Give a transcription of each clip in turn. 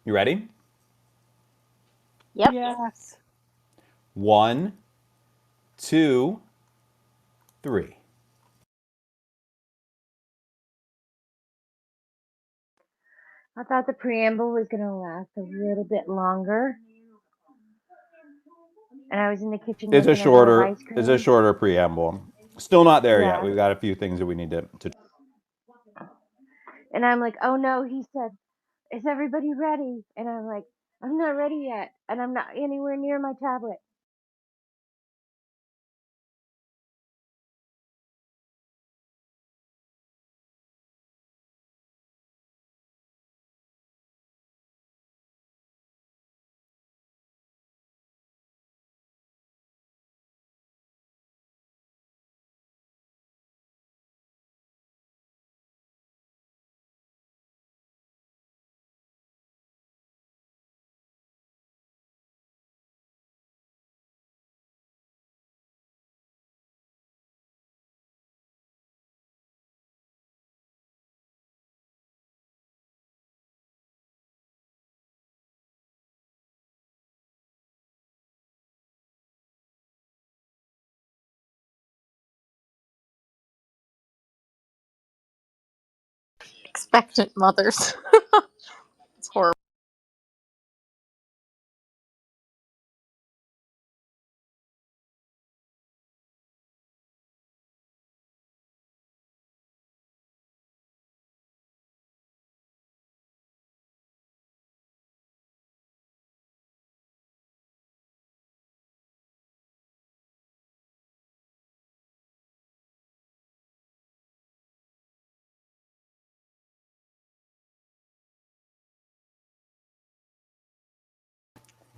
You ready? Yep. Yes. 1, 2, 3. I thought the preamble was going to last a little bit longer. And I was in the kitchen making a bowl of ice It's a cream. shorter preamble. Still not there yet. Yeah. We've got a few things that we need to. And I'm like, oh no, he said, is everybody ready? And I'm like, I'm not ready yet. And I'm not anywhere near my tablet. Expectant mothers. It's horrible.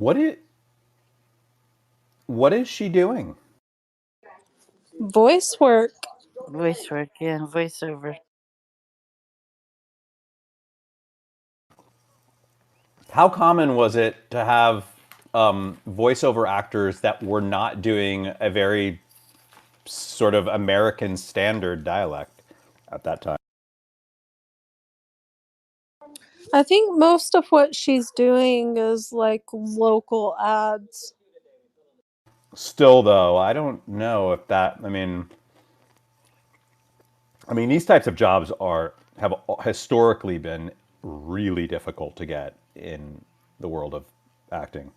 What is what is she doing? Voice work. Voice work, yeah, voiceover. How common was it to have voiceover actors that were not doing a very sort of American standard dialect at that time? I think most of what she's doing is like local ads. Still, though, I don't know if that. I mean, these types of jobs have historically been really difficult to get in the world of acting.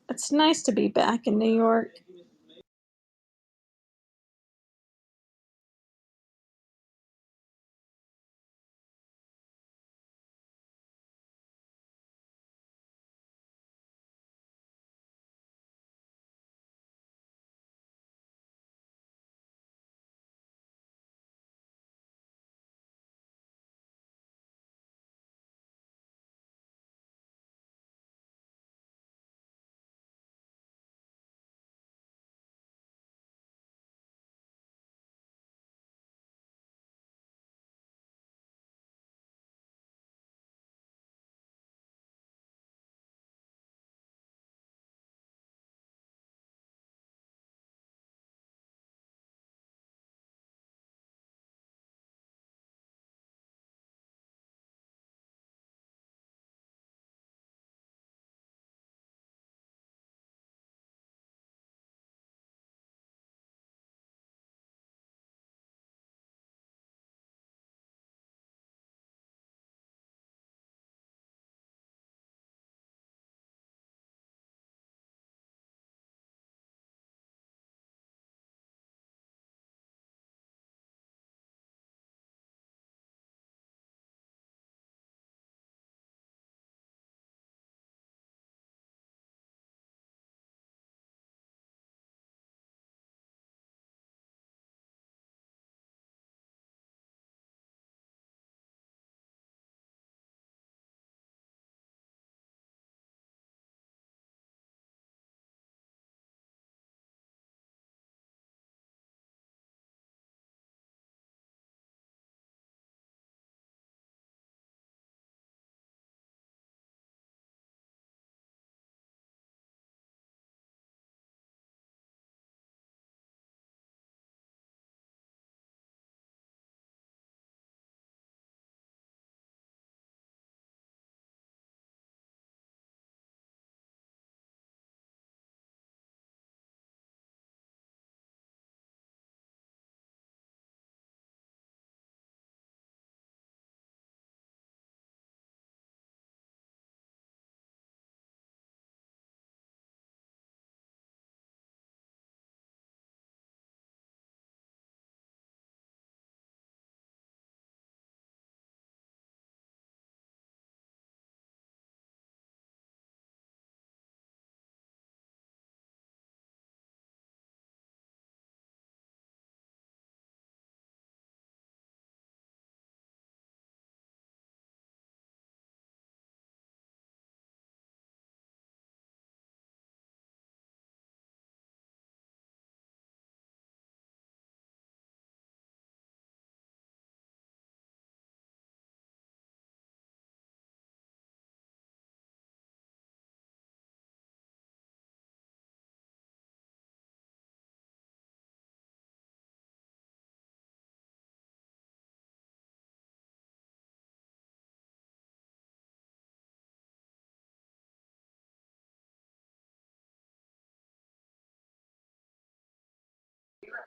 It's nice to be back in New York.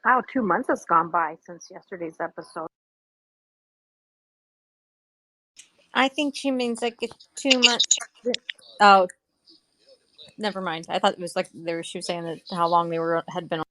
Wow, 2 months has gone by since yesterday's episode. I think she means like 2 months. Oh, never mind. I thought it was like she was saying that how long they had been.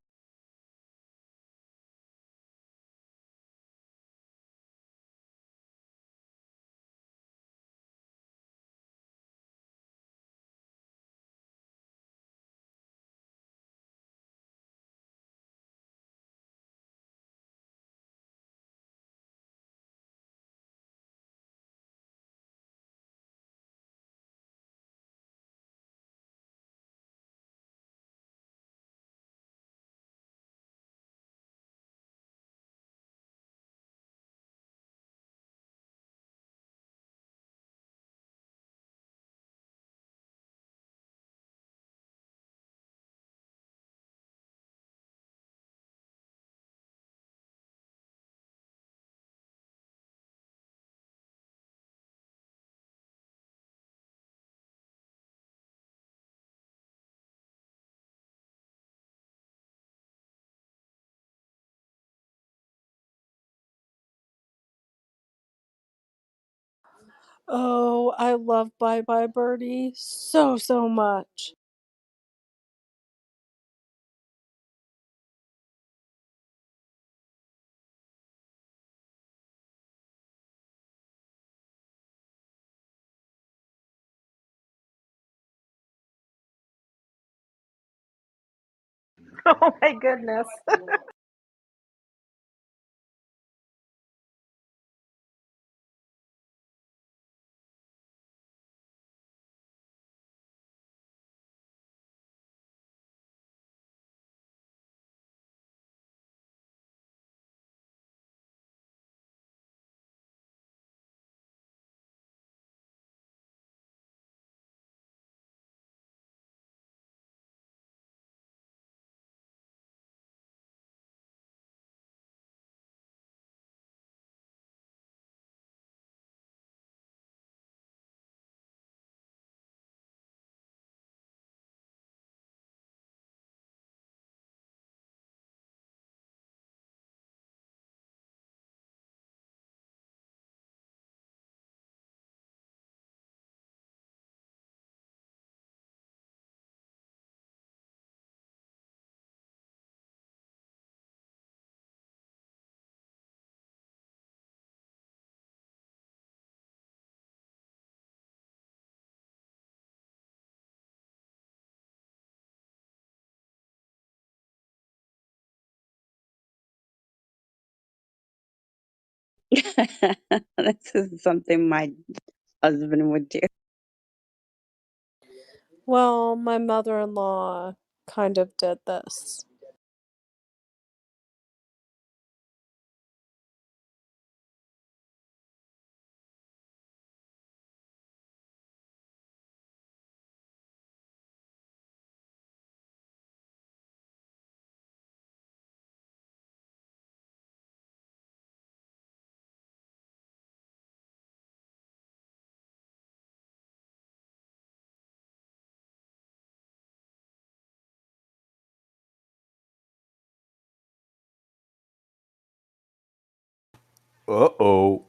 Oh, I love Bye Bye Birdie so, so much. Oh my goodness. This is something my husband would do. Well, my mother-in-law kind of did this. Uh-oh.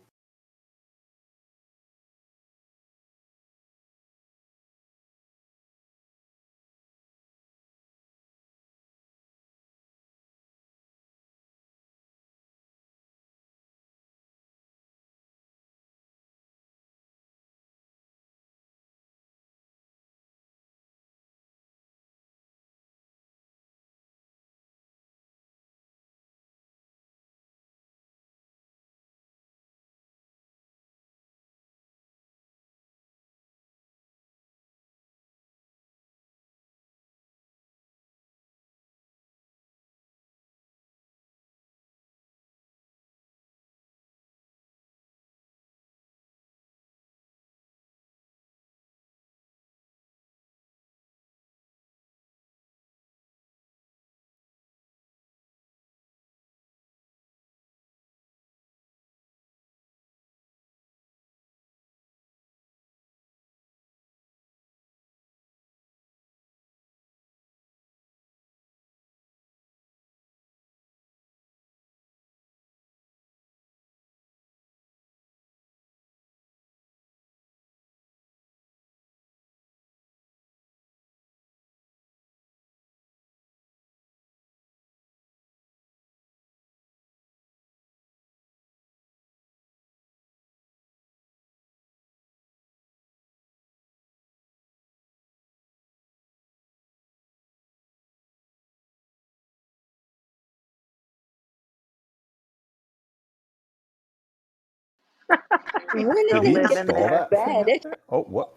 When Did did he he Still get living to install there. that thing bed? up there? Oh, what?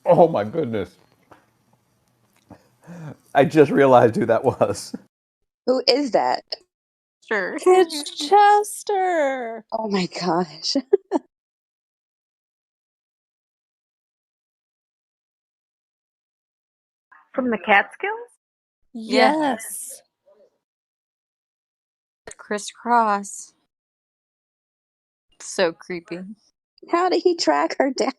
Oh my goodness. I just realized who that was. Who is that? Sure. It's Chester. Oh my gosh. From the Catskills? Yeah. Yes. Crisscross. So creepy. How did he track her down?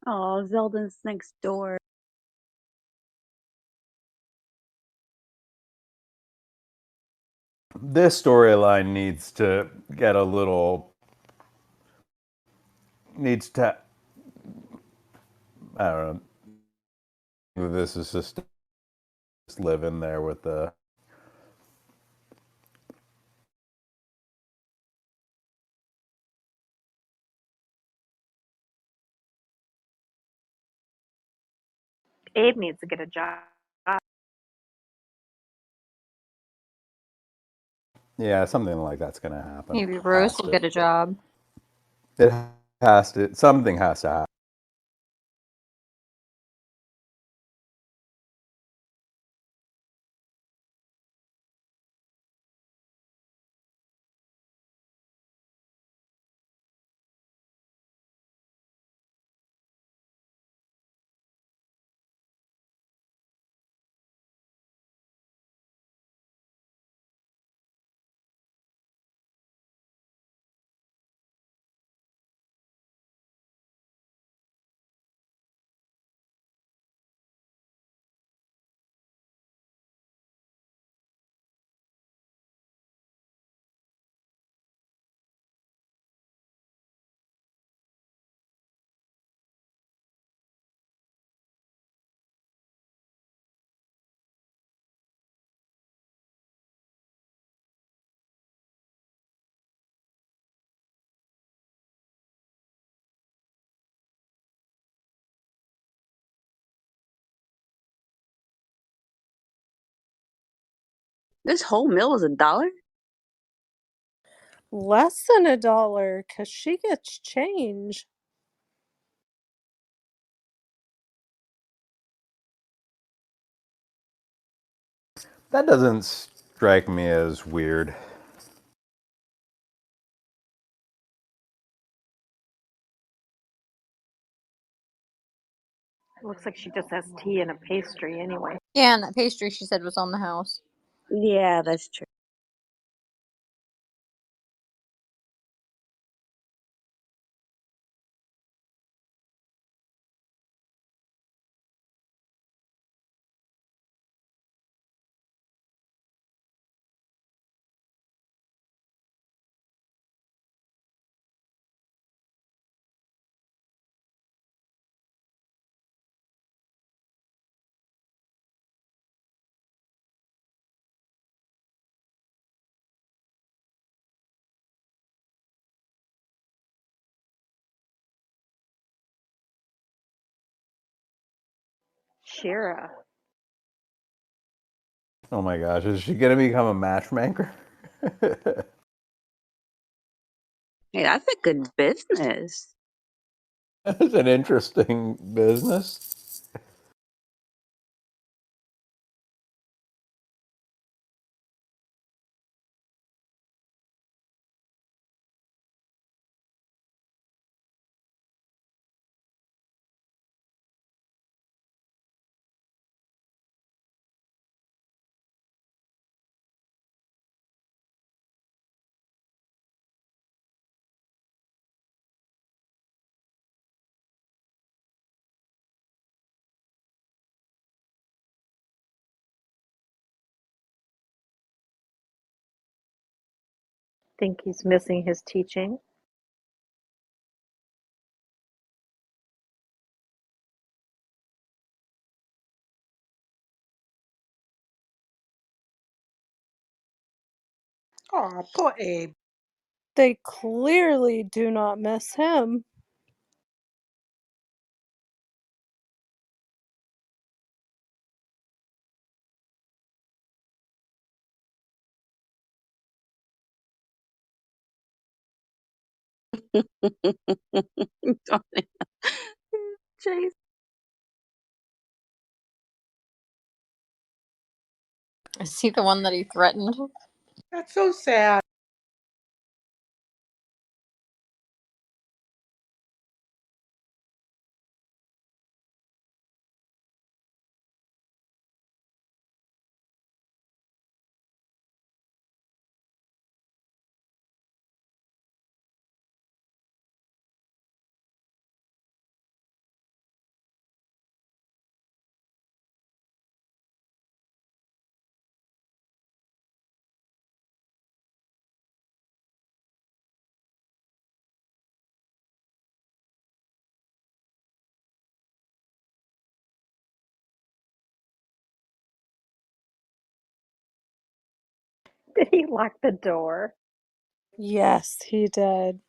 Oh, Zelda's next door. This storyline needs to get a little. Needs to. I don't know. This is just living there with the. Abe needs to get a job. Yeah, something like that's going to happen. Maybe Rose Has will to. get a job. It has to. Something has to happen. This whole meal is $1? Less than $1 because she gets change. That doesn't strike me as weird. It looks like she just has tea and a pastry anyway. Yeah, and that pastry she said was on the house. Yeah, that's true. Shira. Oh my gosh, is she gonna become a matchmaker? Hey, that's a good business. That's an interesting business. Think he's missing his teaching? Aw, poor Abe. They clearly do not miss him. Chase. Is he the one that he threatened? That's so sad. Did he lock the door? Yes, he did.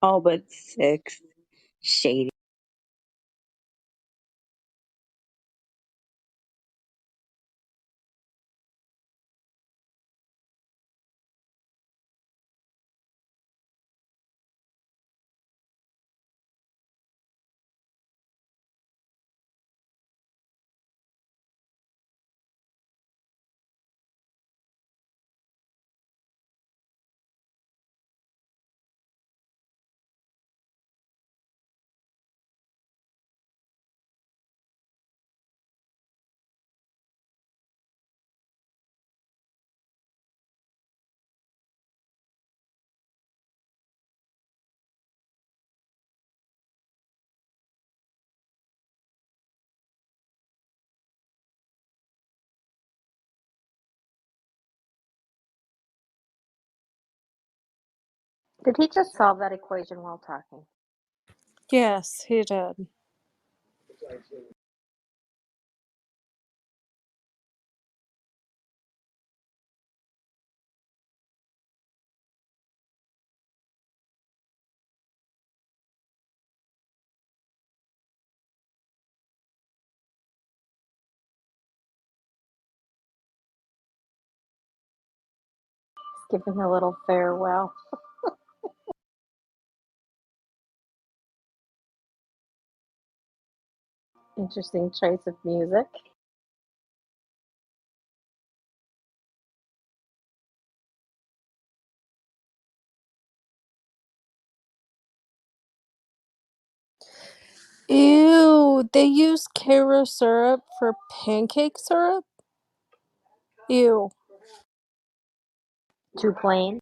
All but six. Shady. Did he just solve that equation while talking? Yes, he did. Giving a little farewell. Interesting choice of music. Ew, they use Karo syrup for pancake syrup? Ew. Too plain.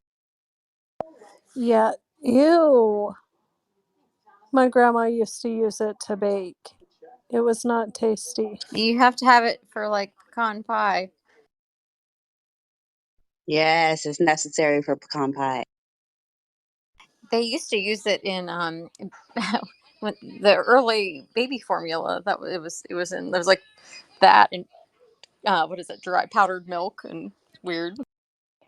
Yeah, ew. My grandma used to use it to bake. It was not tasty. You have to have it for like pecan pie. Yes, it's necessary for pecan pie. They used to use it in when the early baby formula that it was in. There was like that and what is it? Dry powdered milk and weird.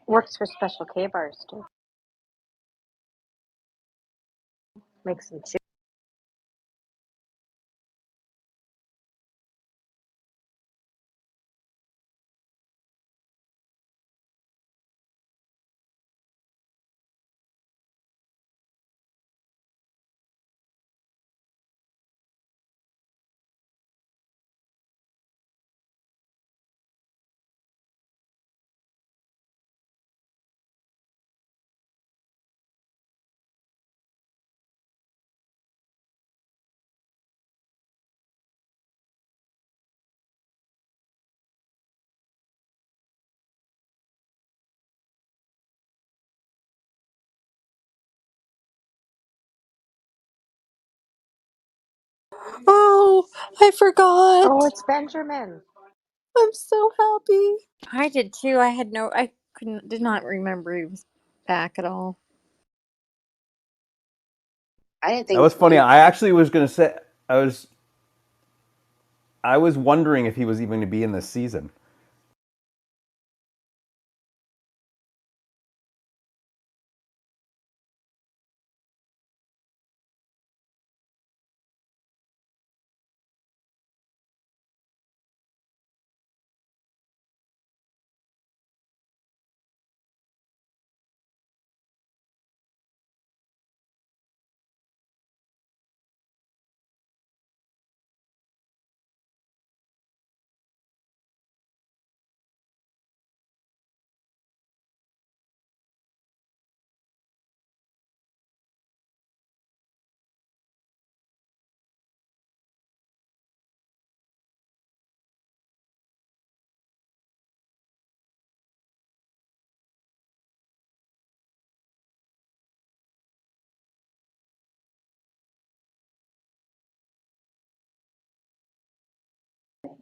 Works for special K bars too. Makes them chew. Oh, I forgot. Oh, it's Benjamin. I'm so happy. I did too. I did not remember he was back at all. I didn't That think was funny. I actually was gonna say I was wondering if he was even going to be in this season.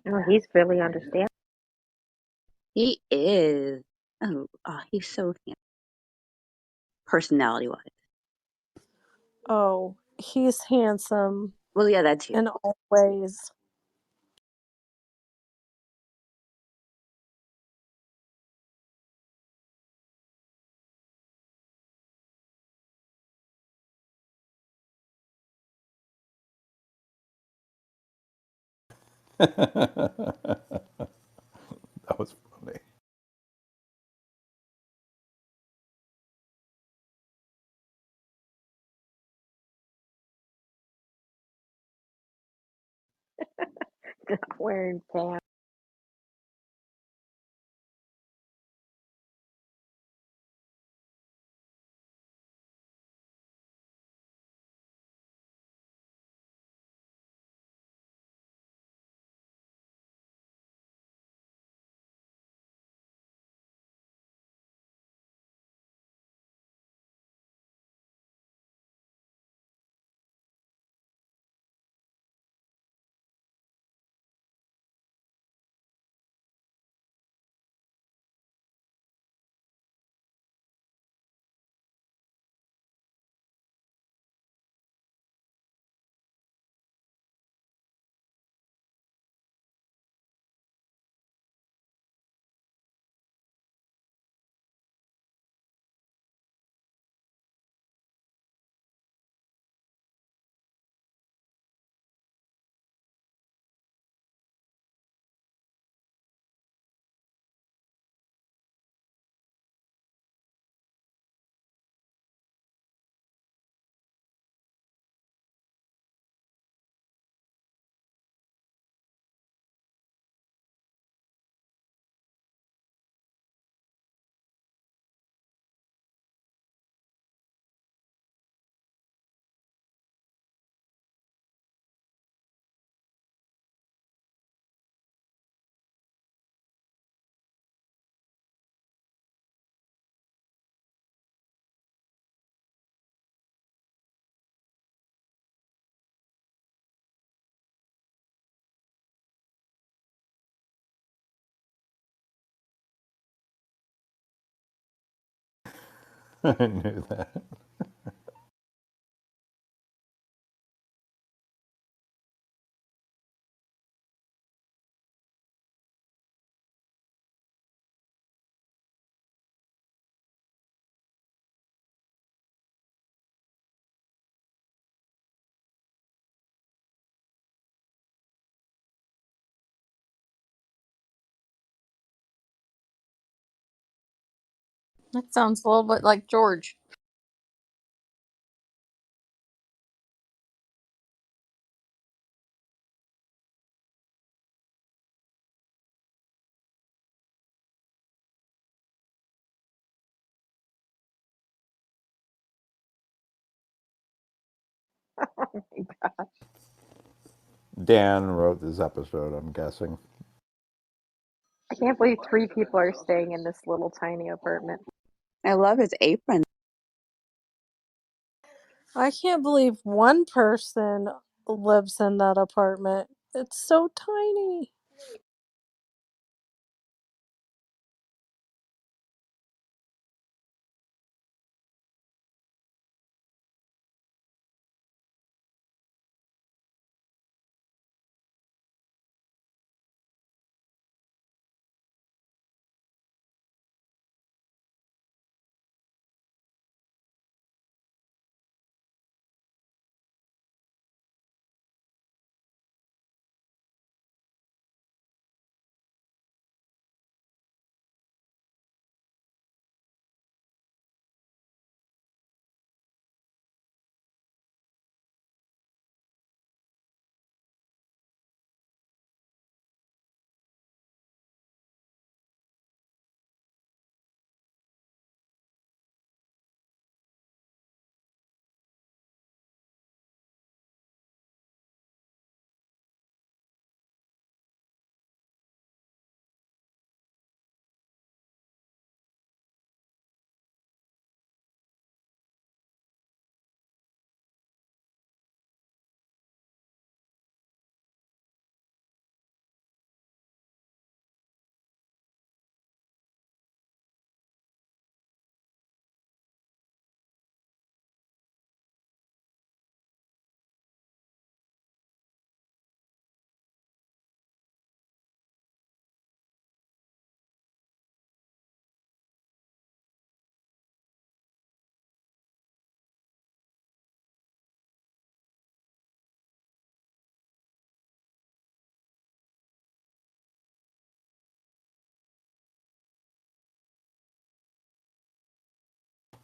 Oh, he's really understanding. he is. He's so handsome, personality wise. Oh, he's handsome Well, yeah, that too. in all ways. That was funny. Not wearing pants. I knew that. That sounds a little bit like George. Dan wrote this episode, I'm guessing. I can't believe 3 people are staying in this little tiny apartment. I love his apron. I can't believe one person lives in that apartment. It's so tiny.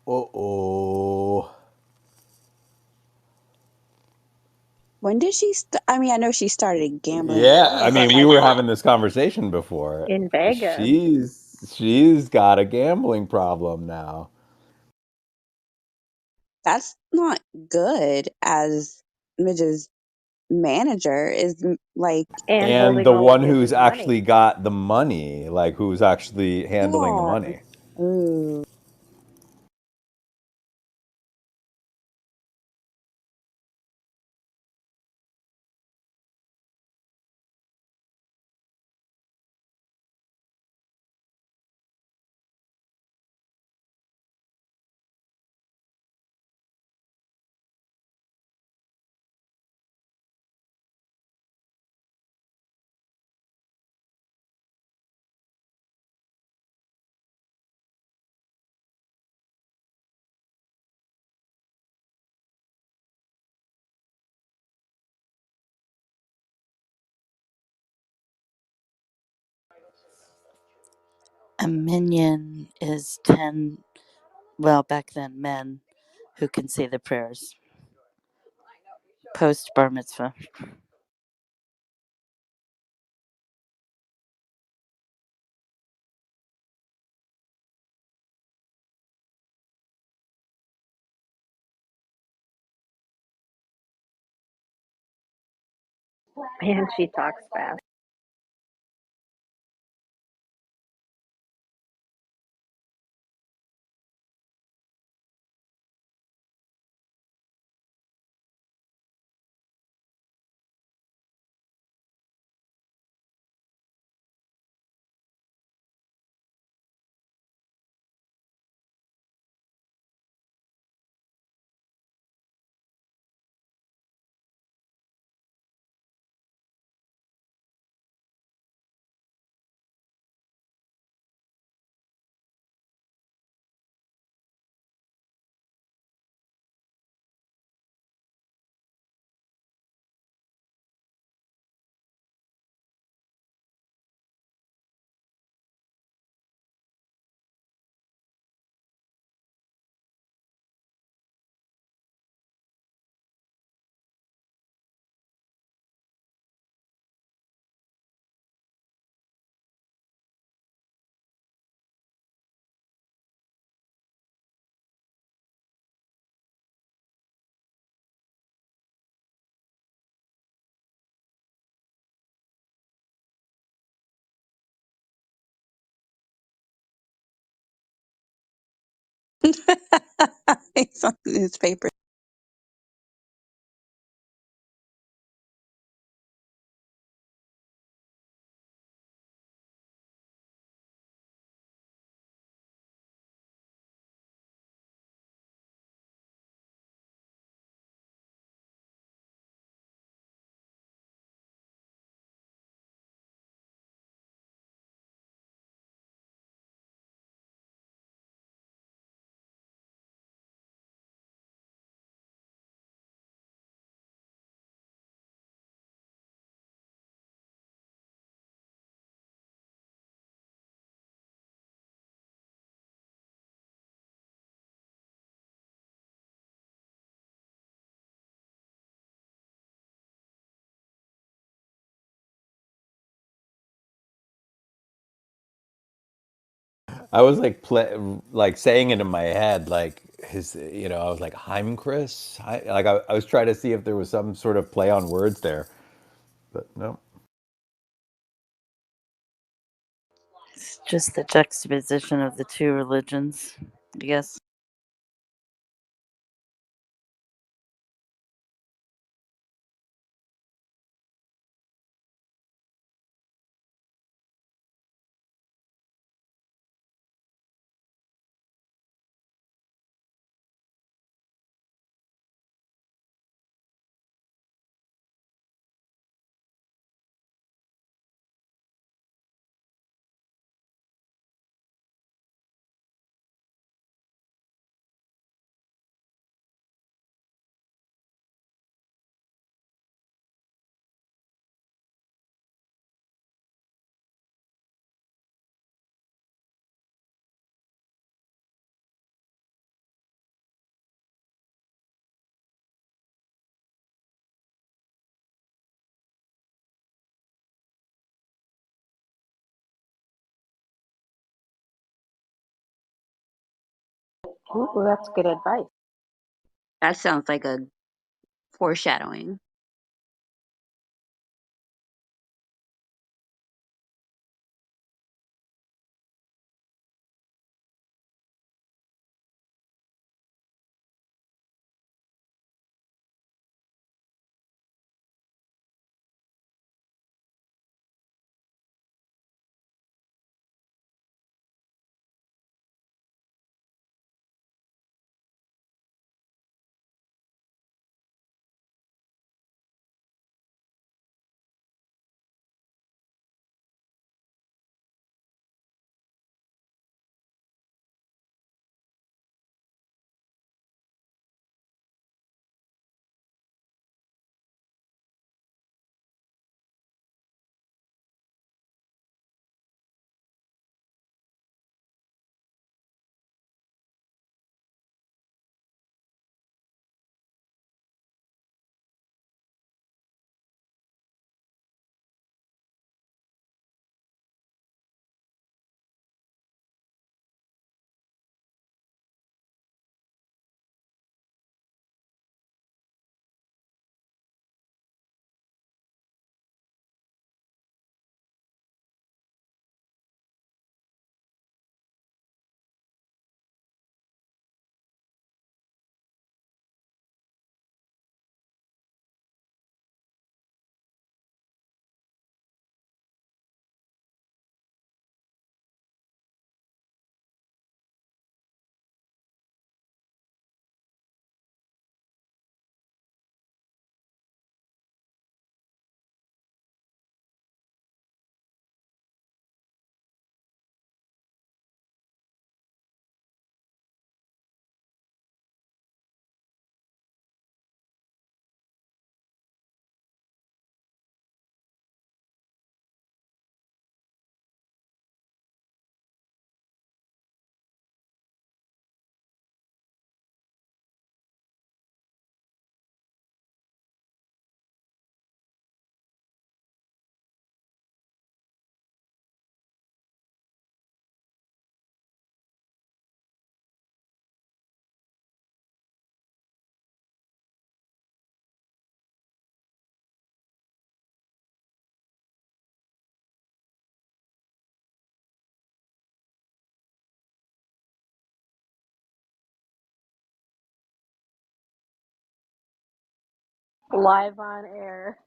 Uh-oh. When did she I mean, I know she started gambling. Yeah, I mean, we were having this conversation before. In Vegas. She's got a gambling problem now. That's not good as Midge's manager is like, And And holding the all of one his who's money. actually got the money, like who's actually handling the God. money. Ooh. A minion is 10, well, back then, men who can say the prayers post bar mitzvah. Man, she talks fast. It's on the newspaper. I was like like saying it in my head, like I was like Heimchris. I was trying to see if there was some sort of play on words there, but no. It's just the juxtaposition of the two religions, I guess. Ooh, that's good advice. That sounds like a foreshadowing. Live on air.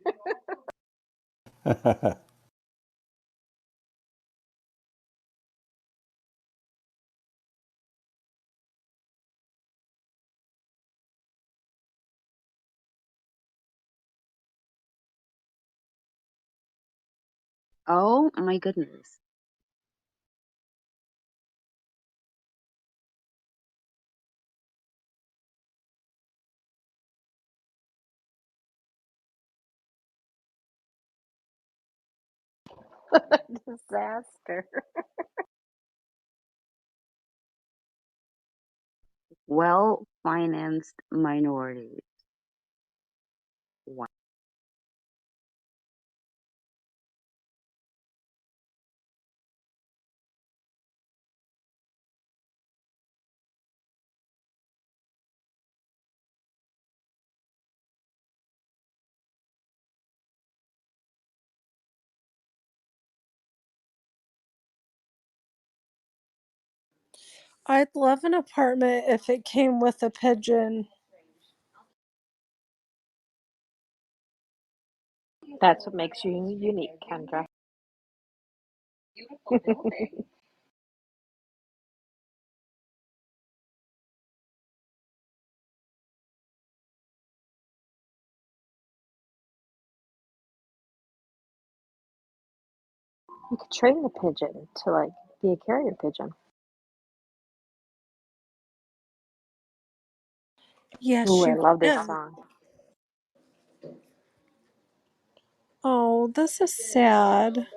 Oh my goodness. Disaster. Well-financed minorities. Wow. I'd love an apartment if it came with a pigeon. That's what makes you unique, Kendra. You could train the pigeon to like be a carrier pigeon. Yes, Ooh, I you love this can. song. Oh, this is sad.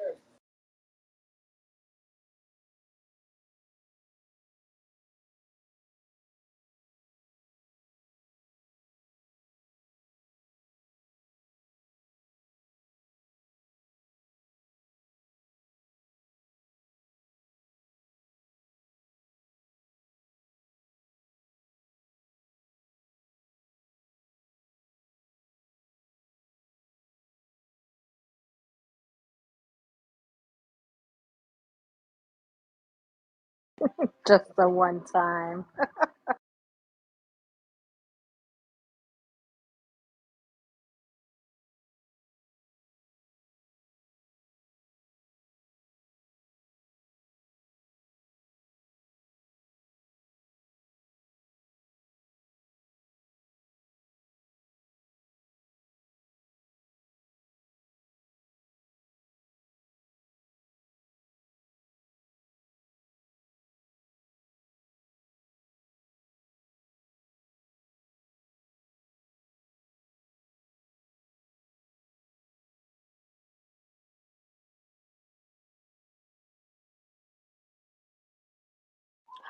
Just the one time.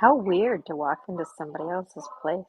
How weird to walk into somebody else's place.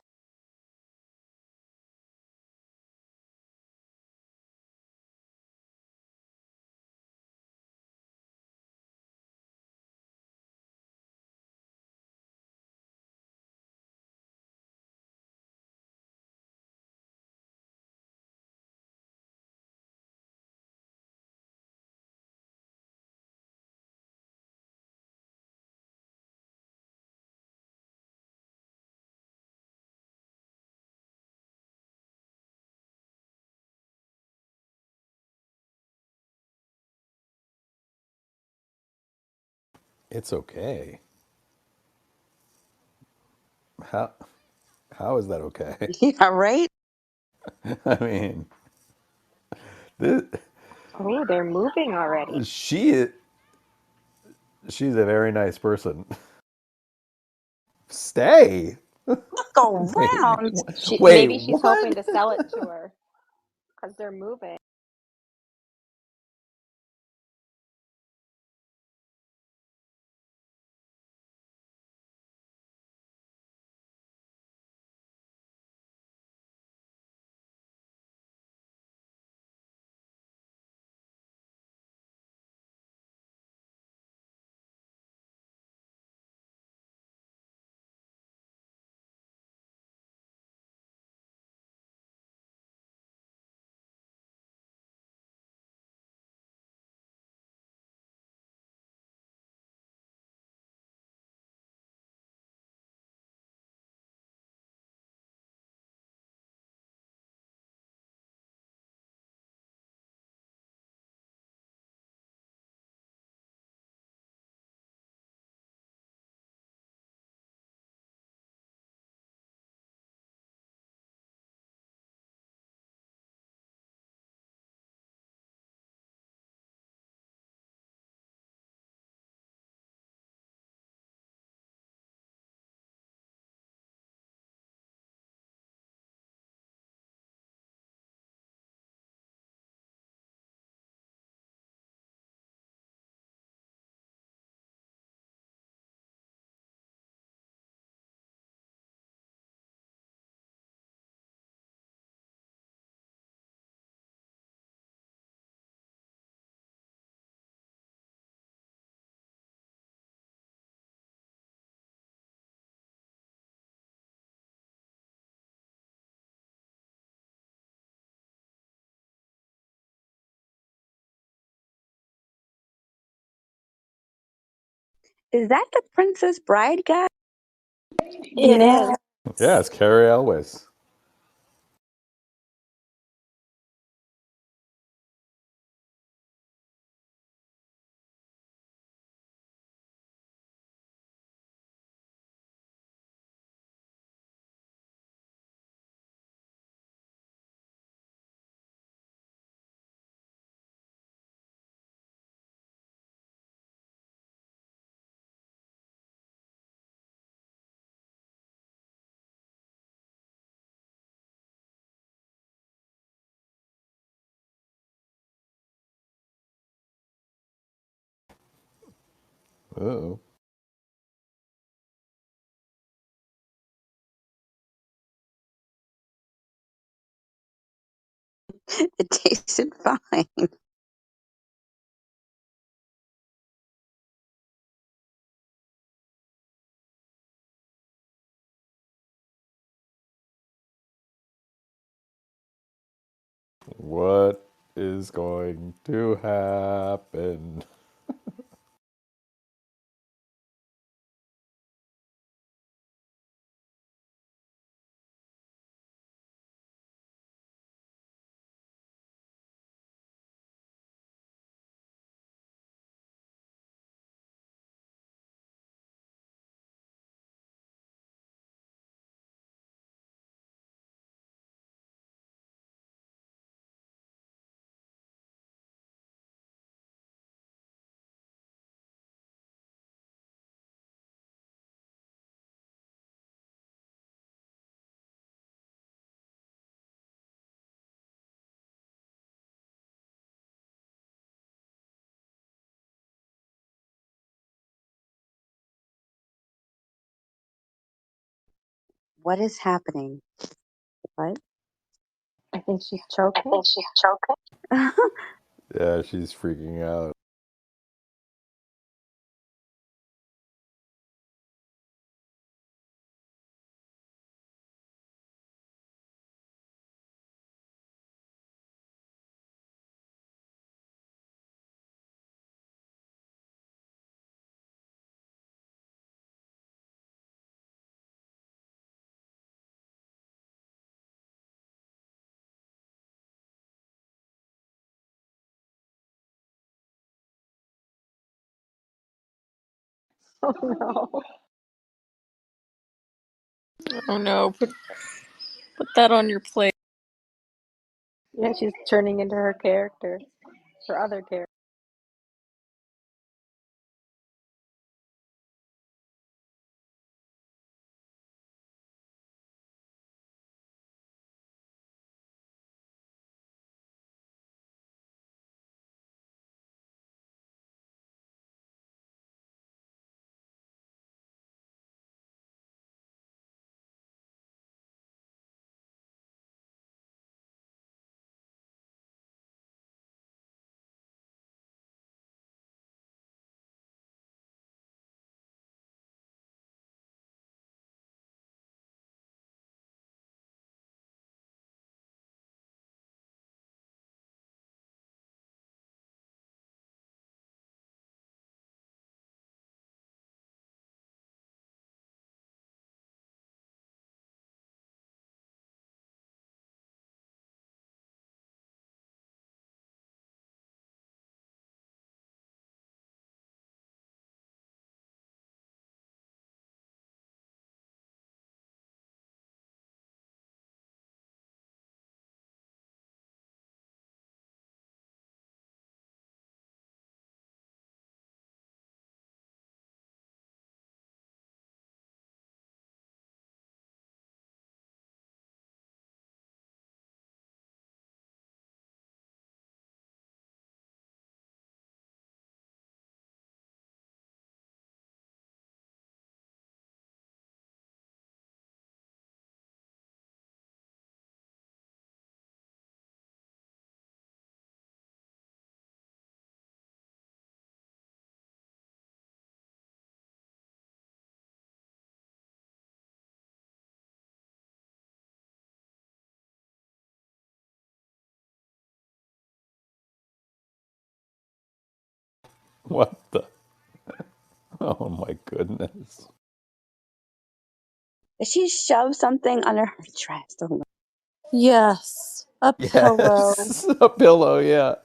It's okay. How how is that okay? Yeah, right? I mean, this, Oh, they're moving already. she she's a very nice person. Stay. Look Wait, around. wait, Maybe she's hoping what? to sell it to her because they're moving. Is that the Princess Bride guy? It is. Yeah, it's Carrie Elwes. Uh-oh. It tasted fine. What is going to happen? What is happening? What? I think she's choking. Yeah, she's freaking out. Oh no. Oh no, put that on your plate. Yeah, she's turning into her character, her other character. What the? Oh my goodness. Did she shove something under her dress? Oh my. Yes, a pillow. Yes, a pillow, yeah.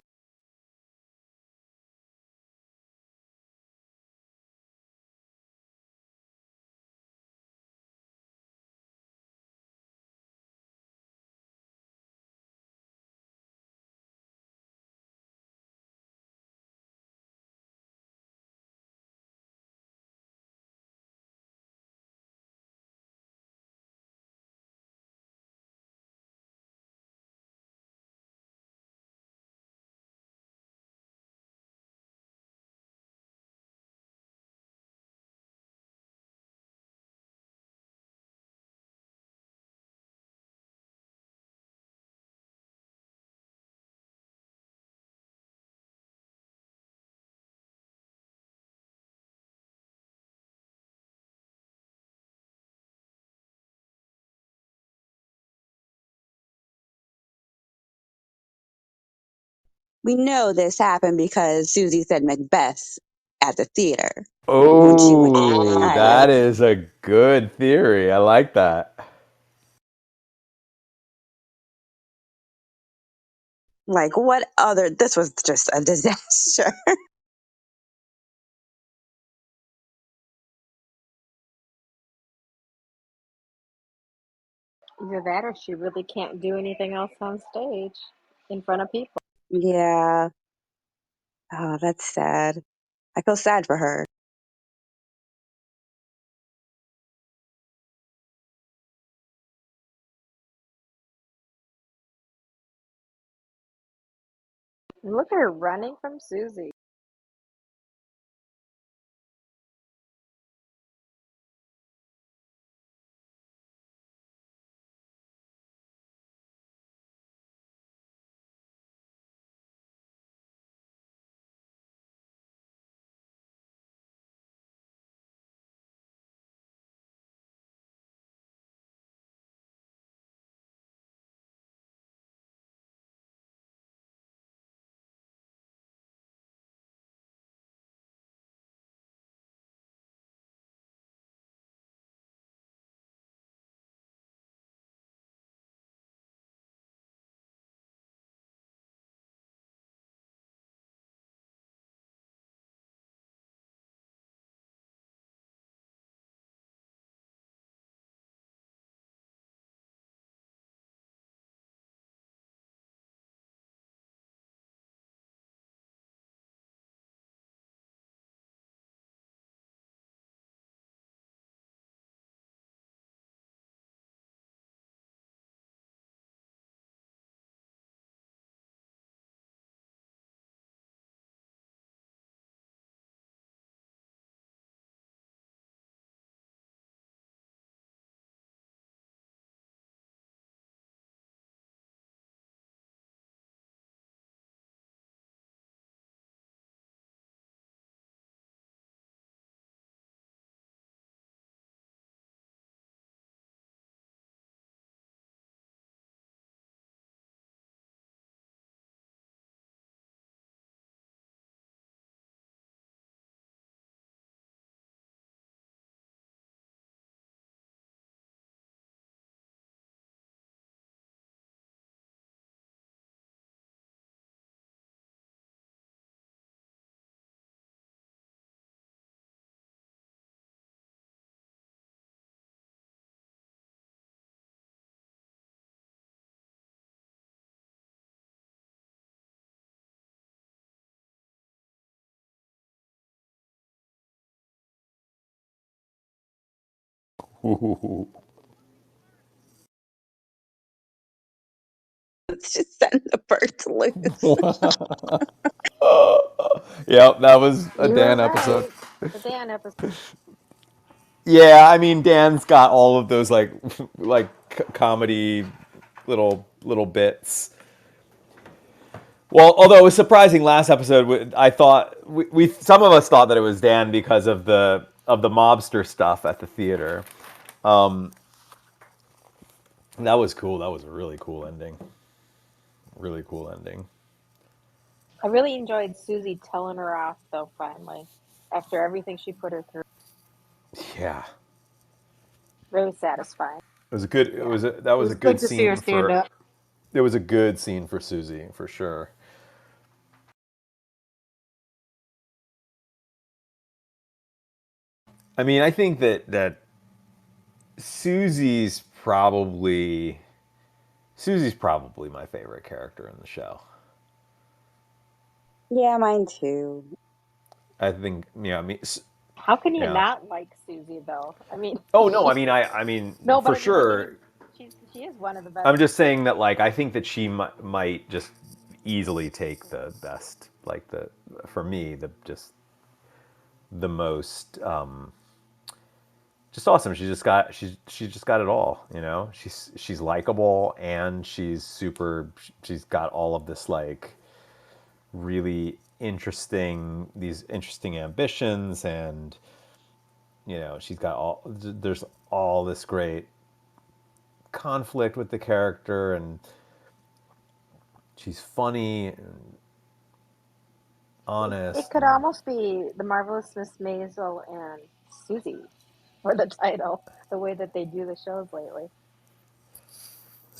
We know this happened because Susie said Macbeth at the theater when she went to the Oh, that island. is a good theory. I like that. Like, what other? This was just a disaster. Either that or she really can't do anything else on stage in front of people. Yeah. Oh, that's sad. I feel sad for her. And look at her running from Susie. Ooh. Let's just send the birds loose. Yep, that was a You were Dan episode. right. The Dan episode. Yeah, I mean Dan's got all of those like comedy little bits. Well, although it was surprising last episode, I thought we some of us thought that it was Dan because of the mobster stuff at the theater. That was cool. That was a really cool ending. Really cool ending. I really enjoyed Susie telling her off, though, finally. after everything she put her through. Yeah, Very satisfying. it was a good. Yeah. That It was was a good good to see her scene stand for. up. It was a good scene for Susie for sure. I mean, I think that Susie's probably Susie's probably my favorite character in the show. Yeah, mine too. I think, I mean, How can you yeah. not like Susie though? I mean, Oh no, I mean, no, but for I mean, sure. she is one of the best. I'm just saying that, like, I think that she might just easily take the best, like for me, the most, just awesome. She's just got it all, you know. She's likable and she's super. She's got all of this like really these interesting ambitions, and she's got there's all this great conflict with the character, and she's funny and It honest, could and almost be the marvelous Miss Maisel and Susie for the title. The way that they do the shows lately.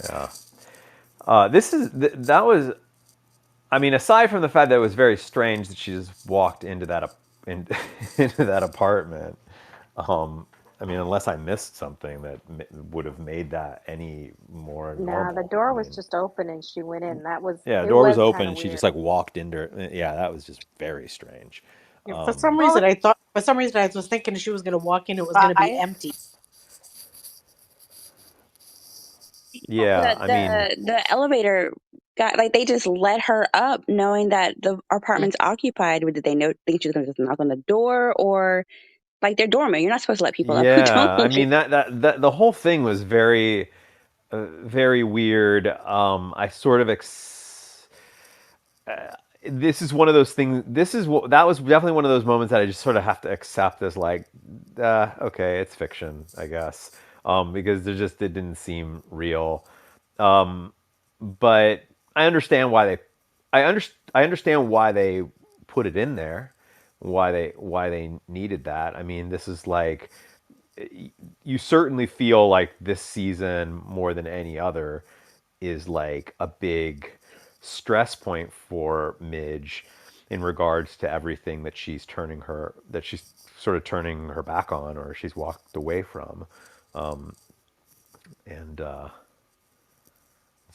yeah. That was, I mean, aside from the fact that it was very strange that she just walked into into that apartment. I mean, unless I missed something that would have made that any more Nah, the normal. I door was mean, just open and she went in. yeah, the It door was was open kind of and she weird. just like walked into it. Yeah, that was just very strange. Yeah, for some Well, reason, I was thinking she was going to walk in, it was going to be I empty. Yeah, I mean, the elevator got like they just let her up knowing that the apartment's occupied. Did they know think she was gonna just knock on the door or like they're doorman? You're not supposed to let people up who don't yeah, I live. mean that the whole thing was very very weird. I sort of this is one of those things. That was definitely one of those moments that I just sort of have to accept as like, okay, it's fiction, I guess, because it didn't seem real. But I understand why I understand why they put it in there, why they needed that. I mean, this is like, you certainly feel like this season more than any other is like a big stress point for Midge in regards to everything that she's sort of turning her back on, or she's walked away from. And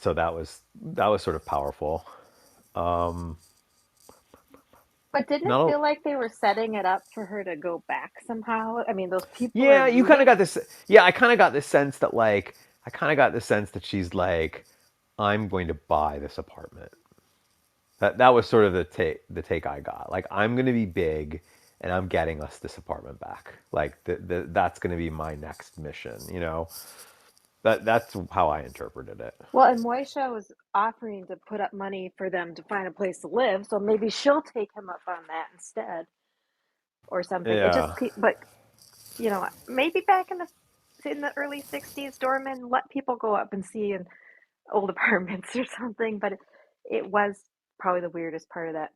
so that was sort of powerful. but didn't it Not a, feel like they were setting it up for her to go back somehow? I mean, those people are Yeah, you kind of moving. got this. Yeah, I kind of got this sense that like I kind of got the sense that she's like, I'm going to buy this apartment. That was sort of the take I got. Like, I'm going to be big, and I'm getting us this apartment back. Like that's going to be my next mission. That's how I interpreted it. Well, and Moisha was offering to put up money for them to find a place to live, so maybe she'll take him up on that instead, or something. It just, Yeah. but maybe back in the early '60s, doormen let people go up and see in old apartments or something. But it was probably the weirdest part of that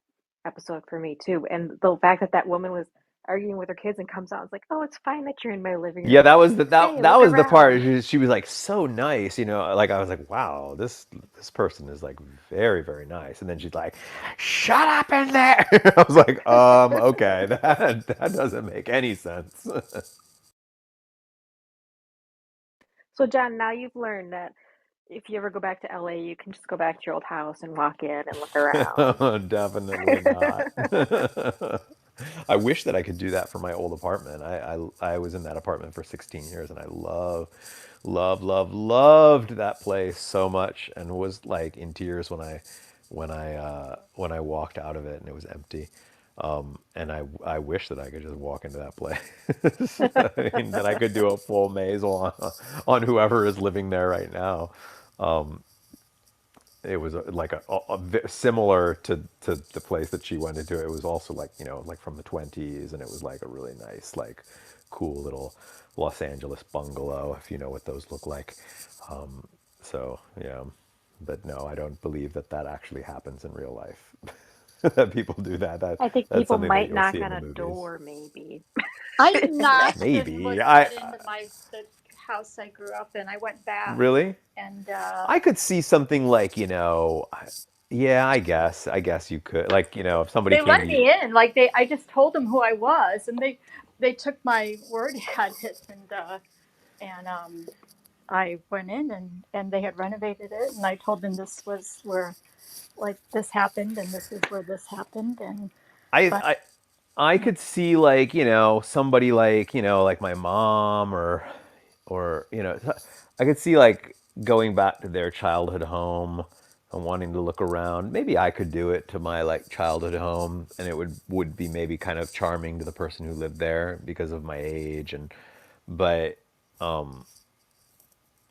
episode for me too, and the fact that that woman was arguing with her kids and comes out and is like, "Oh, it's fine that you're in my living Yeah, room. that was Stay, that look was the part. around." She was like so nice, Like, I was like, wow, this person is like very very nice. And then she's like, shut up in there. I was like, okay, that doesn't make any sense. So, John, now you've learned that if you ever go back to LA, you can just go back to your old house and walk in and look around. Definitely not. I wish that I could do that for my old apartment. I was in that apartment for 16 years, and I loved that place so much, and was like in tears when I walked out of it and it was empty. And I wish that I could just walk into that place. I mean, that I could do a full Maisel on whoever is living there right now. It was like similar to the place that she went into. It was also like, like from the 20s, and it was like a really nice, like cool little Los Angeles bungalow, if you know what those look like. So yeah, but no, I don't believe that actually happens in real life. that people do that. I think That's people something that might you'll see knock in on the a movies. door, maybe. I And that, knocked and Maybe. was I let into the house I grew up in. I went back really. and I could see something like, yeah, I guess you could. Like, if somebody they came to let you. me in. Like I just told them who I was, and they took my word at it, and I went in and they had renovated it, and I told them this was where like this happened, and this is where this happened, and I, but I, I could see like, somebody like, like my mom or I could see like going back to their childhood home and wanting to look around. Maybe I could do it to my like childhood home, and it would be maybe kind of charming to the person who lived there because of my age. But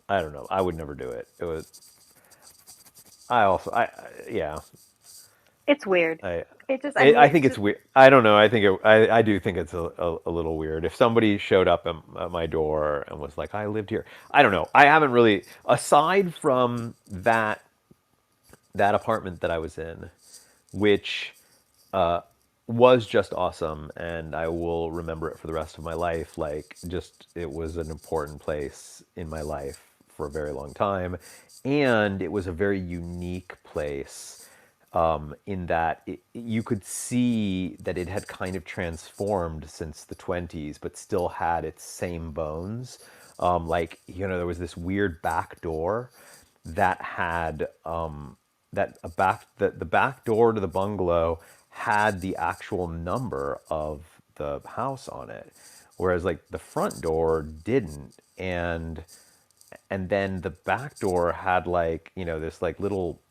I don't know. I would never do it. It was I also yeah. it's weird. I It just, I I mean, I it's think it's just, weird. I don't know. I think I do think it's a little weird. If somebody showed up at my door and was like, "I lived here," I don't know. I haven't really, aside from that apartment that I was in, which was just awesome, and I will remember it for the rest of my life. Like, just it was an important place in my life for a very long time, and it was a very unique place in that you could see that it had kind of transformed since the 20s, but still had its same bones. Like, there was this weird back door that had the back door to the bungalow had the actual number of the house on it, whereas like the front door didn't. And then the back door had like, this like little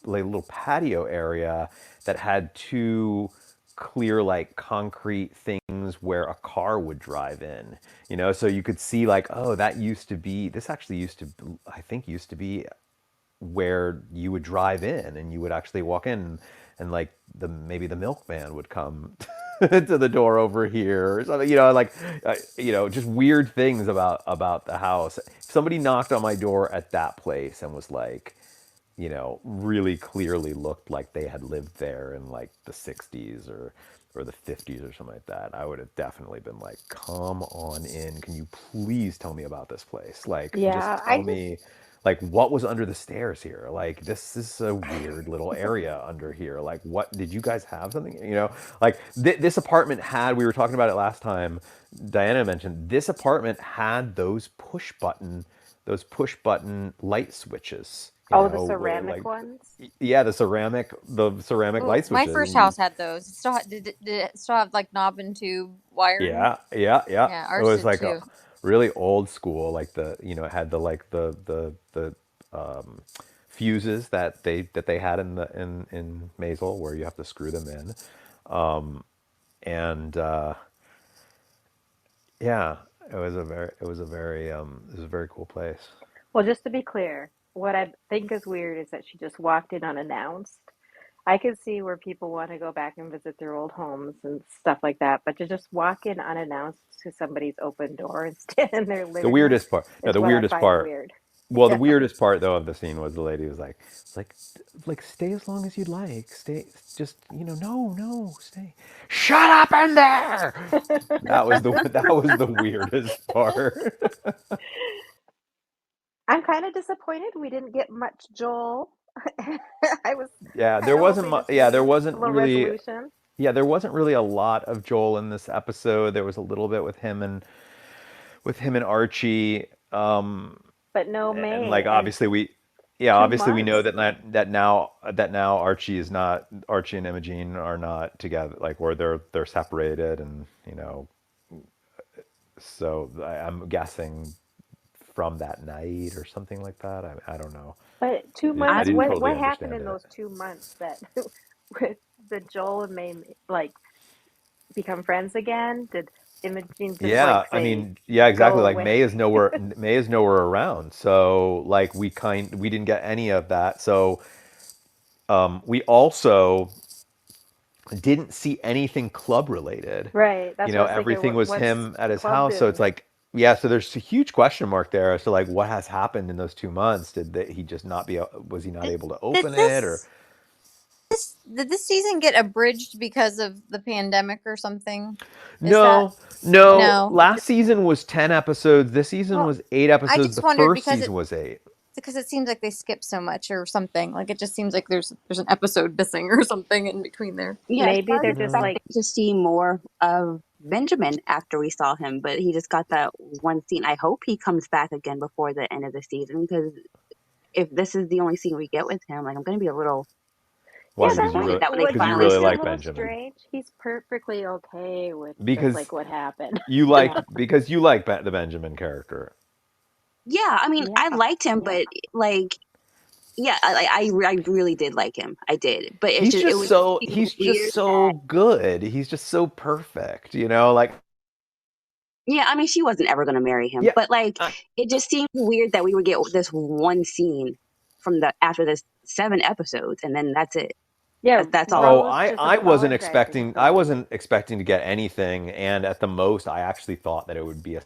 little patio area that had two clear like concrete things where a car would drive in, so you could see like, oh, this actually used to, I think, used to be where you would drive in and you would actually walk in, and like maybe the milkman would come to the door over here or something, like just weird things about the house. If somebody knocked on my door at that place and was like, really clearly looked like they had lived there in like the 60s or the 50s or something like that, I would have definitely been like, come on in. Can you please tell me about this place? Like, just yeah, I tell just, me, like, what was under the stairs here? Like, this is a weird little area under here. Like, what did you guys have something? Like this apartment had, we were talking about it last time. Diana mentioned this apartment had those push button light switches, oh, the where ceramic like, ones. yeah, the ceramic Ooh, light my switches, first and you, house had those. Did it still have like knob and tube wiring? yeah, yeah, yeah. Yeah, It ours was did like a too. really old school, like it had the like the fuses that they had in Maisel, where you have to screw them in. And yeah, it was a very cool place. Well, just to be clear, what I think is weird is that she just walked in unannounced. I could see where people want to go back and visit their old homes and stuff like that, but to just walk in unannounced to somebody's open door and stand in their The living room weirdest part, no, is the what I weirdest find part. weird. Well, the Yeah. weirdest part though of the scene was the lady was like, stay as long as you'd like. Stay, just no, no, stay. Shut up in there. That was the weirdest part. I'm kind of disappointed we didn't get much Joel. I was Yeah, kind there of wasn't hoping to much. Yeah, there see a wasn't little really. resolution, Yeah, there wasn't really a lot of Joel in this episode. There was a little bit with him and Archie. but no And like, May. And obviously we, yeah, two obviously we know months. that now Archie and Imogene are not together, like, where they're separated, and so I'm guessing from that night or something like that. I don't know. But two I months, didn't what totally what happened understand in it. those 2 months that with the Joel and May like become friends again? Did Imogene just like Yeah, I say, mean, yeah, exactly. go Like, away? May is nowhere around. So like, we didn't get any of that. So we also didn't see anything club related. Right. That's what I was thinking. Everything was What's him at his club house. So it's doing? like, yeah, so there's a huge question mark there as to like what has happened in those 2 months. Did he just not be, was he not Did, able to did open it, or this Did this season get abridged because of the pandemic or something? Is that No. no? Last season was 10 episodes. This season Well, was 8 I episodes. just The wondered first because season was 8. it seems like they skip so much or something. Like it just seems like there's an episode missing or something in between there. Yeah, I Maybe they're started just like, expecting to see more of Benjamin after we saw him, but he just got that one scene. I hope he comes back again before the end of the season, because if this is the only scene we get with him, like I'm going to be a little yeah, Why? Because disappointed that when they would finally seem a show. like little Benjamin. strange. He's perfectly okay with just Because like what happened. you Yeah, like the Benjamin character. yeah. I mean, Yeah, I liked him, but like, yeah, I really did like him. I did, but He's it just was so weird that. good. He's just so perfect, like Yeah, I mean, she wasn't ever going to marry him, yeah. but like, I, it just seemed weird that we would get this one scene from the after this 7 episodes, and then that's it. yeah. That's all. oh, Rose just I wasn't apologizing expecting for him. to get anything, and at the most I actually thought that it would be a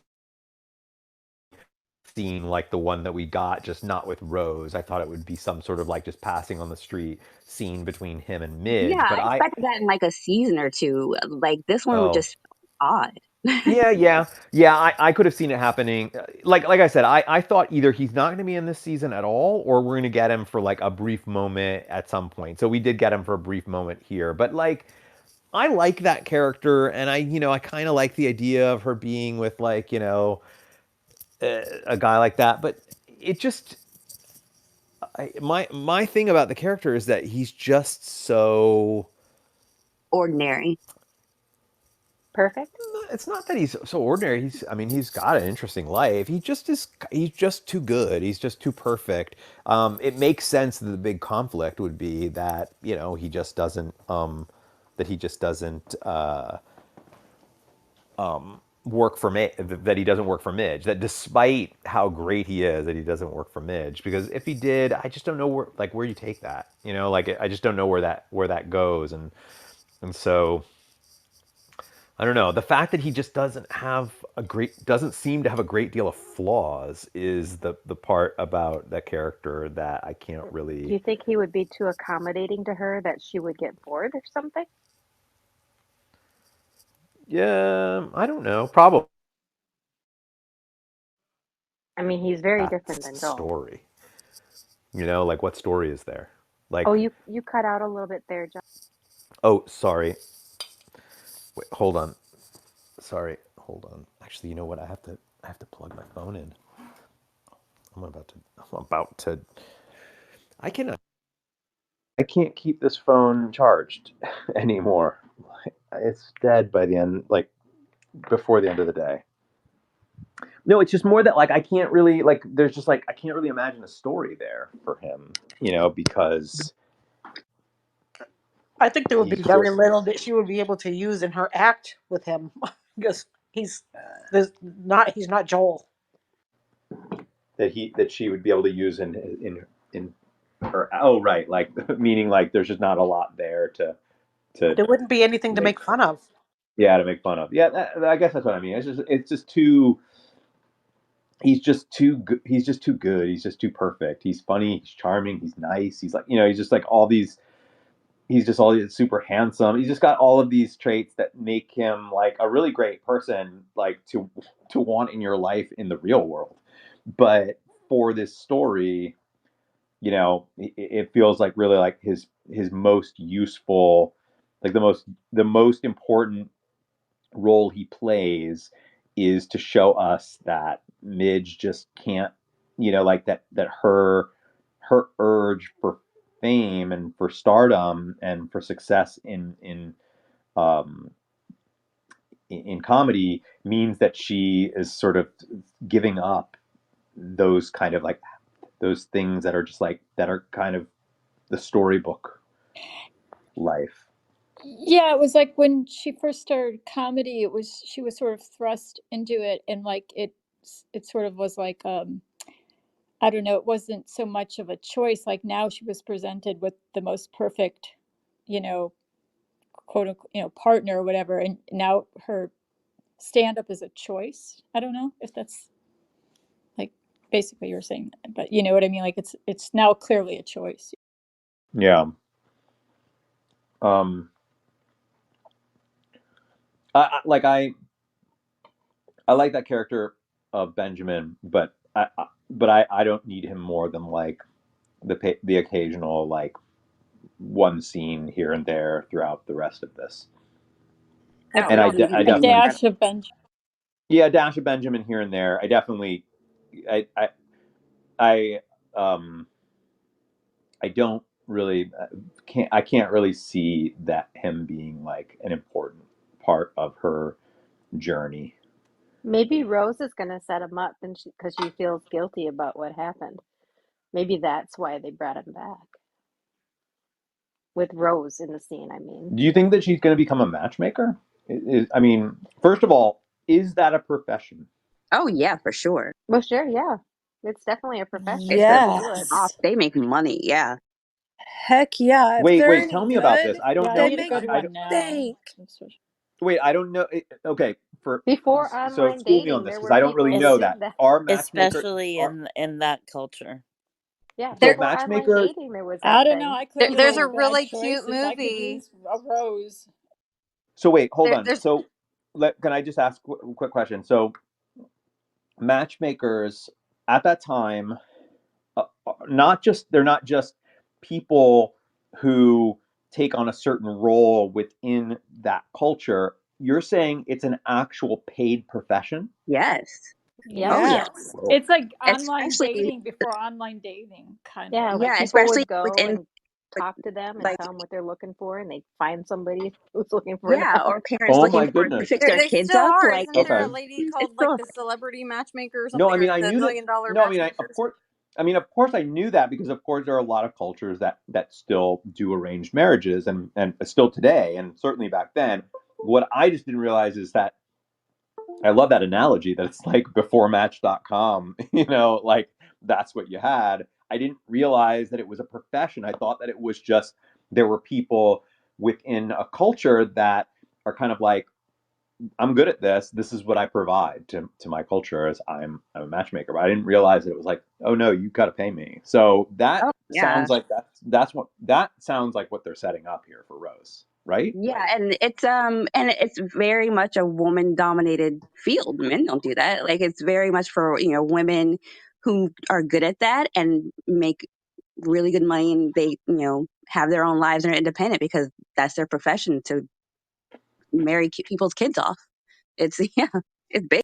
scene like the one that we got, just not with Rose. I thought it would be some sort of like just passing on the street scene between him and Yeah, Midge, but I expected that in like a season or two. Like this one was oh, just odd. yeah. I could have seen it happening. Like I said, I thought either he's not going to be in this season at all, or we're going to get him for like a brief moment at some point. So we did get him for a brief moment here, but like I like that character, and I kind of like the idea of her being with like a guy like that. But it just my thing about the character is that he's just so Ordinary. Perfect. it's not that he's so ordinary. He's got an interesting life. He's just too good. He's just too perfect. It makes sense that the big conflict would be that, he just doesn't, work for that he doesn't work for Midge. That despite how great he is, that he doesn't work for Midge. Because if he did, I just don't know where you take that. Like I just don't know where that goes. And so I don't know. The fact that he just doesn't seem to have a great deal of flaws is the part about that character that I can't Do really. you think he would be too accommodating to her that she would get bored or something? Yeah, I don't know. Probably I mean, he's very that different than Joel. story. Like what story is there? Oh, Like, you cut out a little bit there, John. oh, sorry. Wait, hold on. Sorry, hold on. Actually, you know what? I have to plug my phone in. I'm about to. I cannot. I can't keep this phone charged anymore. It's dead by the end, like before the end of the day. No, it's just more that like I can't really like. There's just like I can't really imagine a story there for him, because I think there would he's be very just little that she would be able to use in her act with him because he's not Joel. that she would be able to use in her. Oh, right, like meaning like there's just not a lot there to There wouldn't be anything to make. make fun of. Yeah, to make fun of. Yeah, I guess that's what I mean. It's just too. He's just too good. He's just too good. He's just too perfect. He's funny. He's charming. He's nice. He's like he's just like all these. He's just all super handsome. He's just got all of these traits that make him like a really great person, like to want in your life in the real world. But for this story, it feels like really like his most useful, like the most important role he plays is to show us that Midge just can't, like that her urge for fame and for stardom and for success um in comedy means that she is sort of giving up those kind of like those things that are just like that are kind of the storybook life. Yeah, it was like when she first started comedy, she was sort of thrust into it, and like it sort of was like I don't know, it wasn't so much of a choice. Like now she was presented with the most perfect, you know, quote unquote, partner or whatever, and now her stand up is a choice. I don't know if that's like basically you're saying, but you know what I mean? Like it's now clearly a choice. Yeah. Um, I like that character of Benjamin, but I don't need him more than like the occasional like one scene here and there throughout the rest of this. A, Oh, And you don't need I a him definitely, dash of Benjamin. yeah, a dash of Benjamin here and there. I definitely, I I I don't really I can't really see that him being like an important part of her journey. Maybe Rose is going to set him up and because she feels guilty about what happened. Maybe that's why they brought him back. With Rose in the scene, I mean. Do you think that she's going to become a matchmaker? I mean, first of all, is that a profession? Oh yeah, for sure. Well, sure, yeah. It's definitely a profession. It's a People do it. off. Yes. They make money. Yeah. Heck yeah. If they're Wait, any tell me about good, this. I don't Yeah, I they know. need to make go to I one don't. now. bank. Wait, I don't know. Okay, for Before so online school me on dating, this there because were I don't really people who know Es- did that. that. Are matchmakers especially are in that culture. Yeah, so There, before online matchmakers? dating, there was that I don't know. thing. I couldn't there's make a a People, bad really choice cute if I could movie. use a rose. So wait, hold on. There's So can I just ask a quick question? So matchmakers at that time, not just they're not just people who take on a certain role within that culture. You're saying it's an actual paid profession? Yes. yep. Oh yeah. Yes. Whoa. It's like online Especially dating before online dating, kind of. Yeah, like yeah, people especially would go within and talk to them and like tell them what they're looking for, and they'd find somebody who's looking for yeah, them. or parents Oh looking my for to goodness. fix their they kids still up. are. Like Isn't there Okay. a lady it's called like still the celebrity matchmaker or No, I something, mean or I the knew that. $1 million No, I mean of matchmakers? course. I mean, of course, I knew that because, of course, there are a lot of cultures that still do arranged marriages, and still today, and certainly back then. What I just didn't realize is that I love that analogy that it's like before Match.com. Like that's what you had. I didn't realize that it was a profession. I thought that it was just there were people within a culture that are kind of like I'm good at this. This is what I provide to my culture as I'm a matchmaker. But I didn't realize that it was like, oh no, you got to pay me. So that oh yeah. sounds like that sounds like what they're setting up here for Rose, right? Yeah, and it's very much a woman dominated field. Men don't do that. Like it's very much for, women who are good at that and make really good money and they, have their own lives and are independent because that's their profession to marry people's kids off. It's yeah, it's big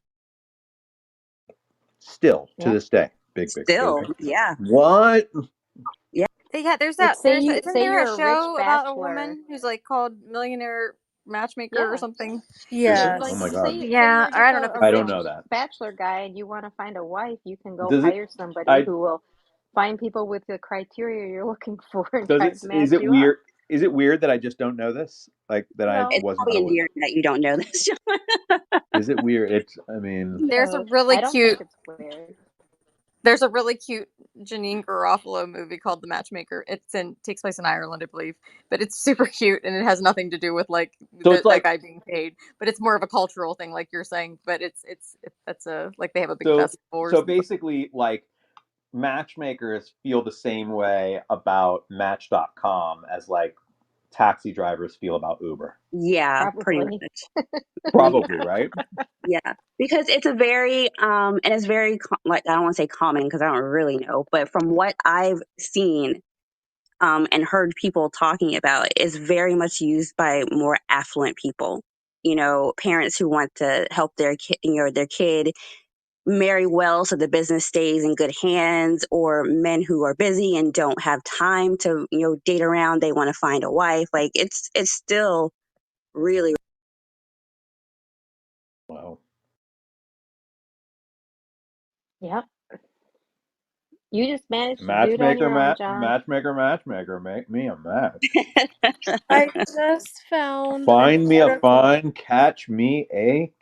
Still to Yeah. this day, big. still. Yeah. What? Yeah. Yeah, there's Like that. Isn't say there a you're a rich show about a bachelor. woman who's like called Millionaire Matchmaker or Yeah. something? Is It's it? like Oh my Yes. god. say Yeah, you're or I just don't know if a I it's don't rich same. know that. bachelor guy and you want to find a wife, you can go Does it? hire somebody I who will find people with the criteria you're looking for and does try it? to Is match it you up. weird? Is it weird that I just don't know this? Like that I No, It's was not probably aware. endearing that you don't know this. Is it weird? It's. I mean, There's a No. really I don't think cute. it's weird. There's a really cute Janine Garofalo movie called The Matchmaker. Takes place in Ireland, I believe, but it's super cute and it has nothing to do with like so it's that like guy being paid. But it's more of a cultural thing, like you're saying. But that's a like they have a big so festival or so something. basically like matchmakers feel the same way about Match.com as like taxi drivers feel about Uber. Yeah, pretty Probably. much. Probably, right? Yeah, because it's a very and it's very like I don't want to say common because I don't really know, but from what I've seen and heard people talking about, is very much used by more affluent people. Parents who want to help their kid marry well so the business stays in good hands, or men who are busy and don't have time to date around. They want to find a wife. Like it's still really Wow. Yep. You just managed to do it on your own, John. Matchmaker, make me a match. I just found an Find me a article. fine, catch me a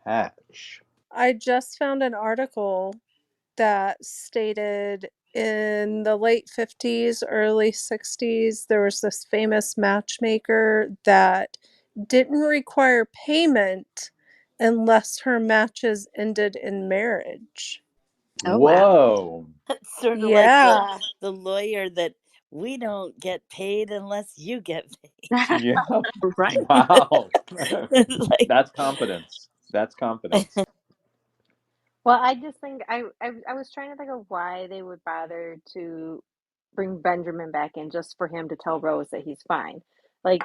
catch. I just found an article that stated in the late 50s, early 60s, there was this famous matchmaker that didn't require payment unless her matches ended in marriage. oh wow. Whoa. It's sort of like the Yeah. the lawyer that we don't get paid unless you get paid. Yeah. Right. Wow. Like, That's confidence. That's confidence. Well, I just think I was trying to think of why they would bother to bring Benjamin back in just for him to tell Rose that he's fine. Like,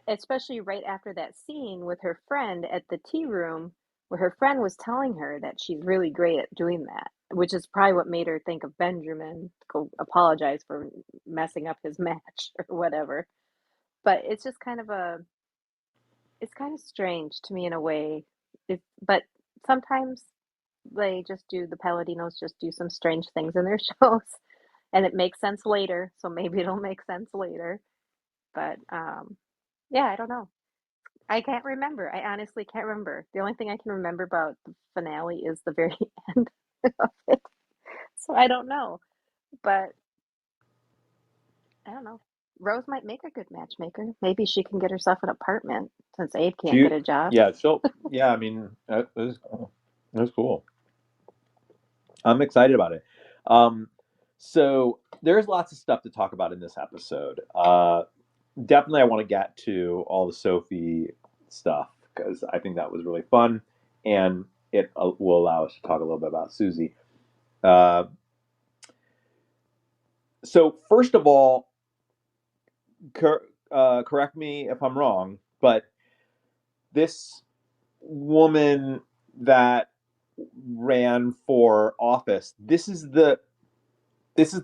especially right after that scene with her friend at the tea room, where her friend was telling her that she's really great at doing that, which is probably what made her think of Benjamin to go apologize for messing up his match or whatever. But it's kind of strange to me in a way. But sometimes the Paladinos just do some strange things in their shows, and it makes sense later. So maybe it'll make sense later. But yeah, I don't know. I can't remember. I honestly can't remember. The only thing I can remember about the finale is the very end of it. So I don't know. But I don't know. Rose might make a good matchmaker. Maybe she can get herself an apartment since Abe can't She, get a job. yeah, yeah, I mean, that was cool. I'm excited about it. Um, so there's lots of stuff to talk about in this episode. Definitely, I want to get to all the Sophie stuff because I think that was really fun, and it will allow us to talk a little bit about Susie. Uh, so first of all, correct me if I'm wrong, but this woman that ran for office, this is the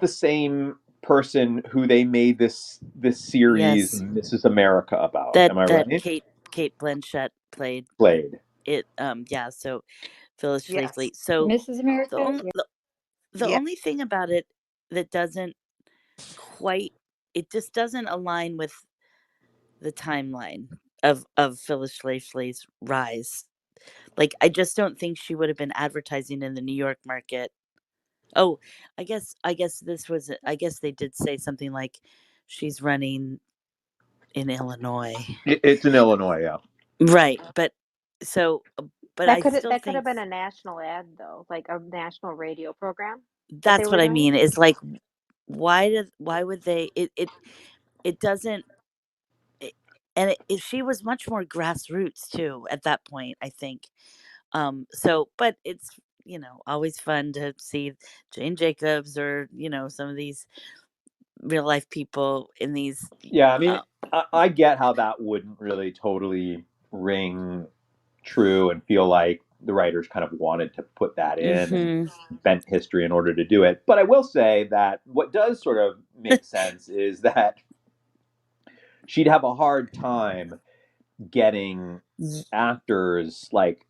same person who they made this series yes, Mrs. America about. that Am I that right? Kate Blanchett played Played. it. Yeah. So Phyllis Schlafly. Yes. So Mrs. the America? only Yeah. the Yeah. only thing about it that doesn't quite, it just doesn't align with the timeline of Phyllis Schlafly's rise. Like, I just don't think she would have been advertising in the New York market. Oh, I guess I guess they did say something like she's running in Illinois. It's in Illinois, yeah. Right, so but I still That could have think been a national ad though, like a national radio program that they that's were what I doing. mean. Is like, why would they, it doesn't it, and she was much more grassroots too at that point, I think. So but it's, always fun to see Jane Jacobs or, some of these real life people in these. Yeah, I mean, uh, I get how that wouldn't really totally ring true and feel like the writers kind of wanted to put that in and mhm. bent history in order to do it. But I will say that what does sort of make sense is that she'd have a hard time getting Y- actors like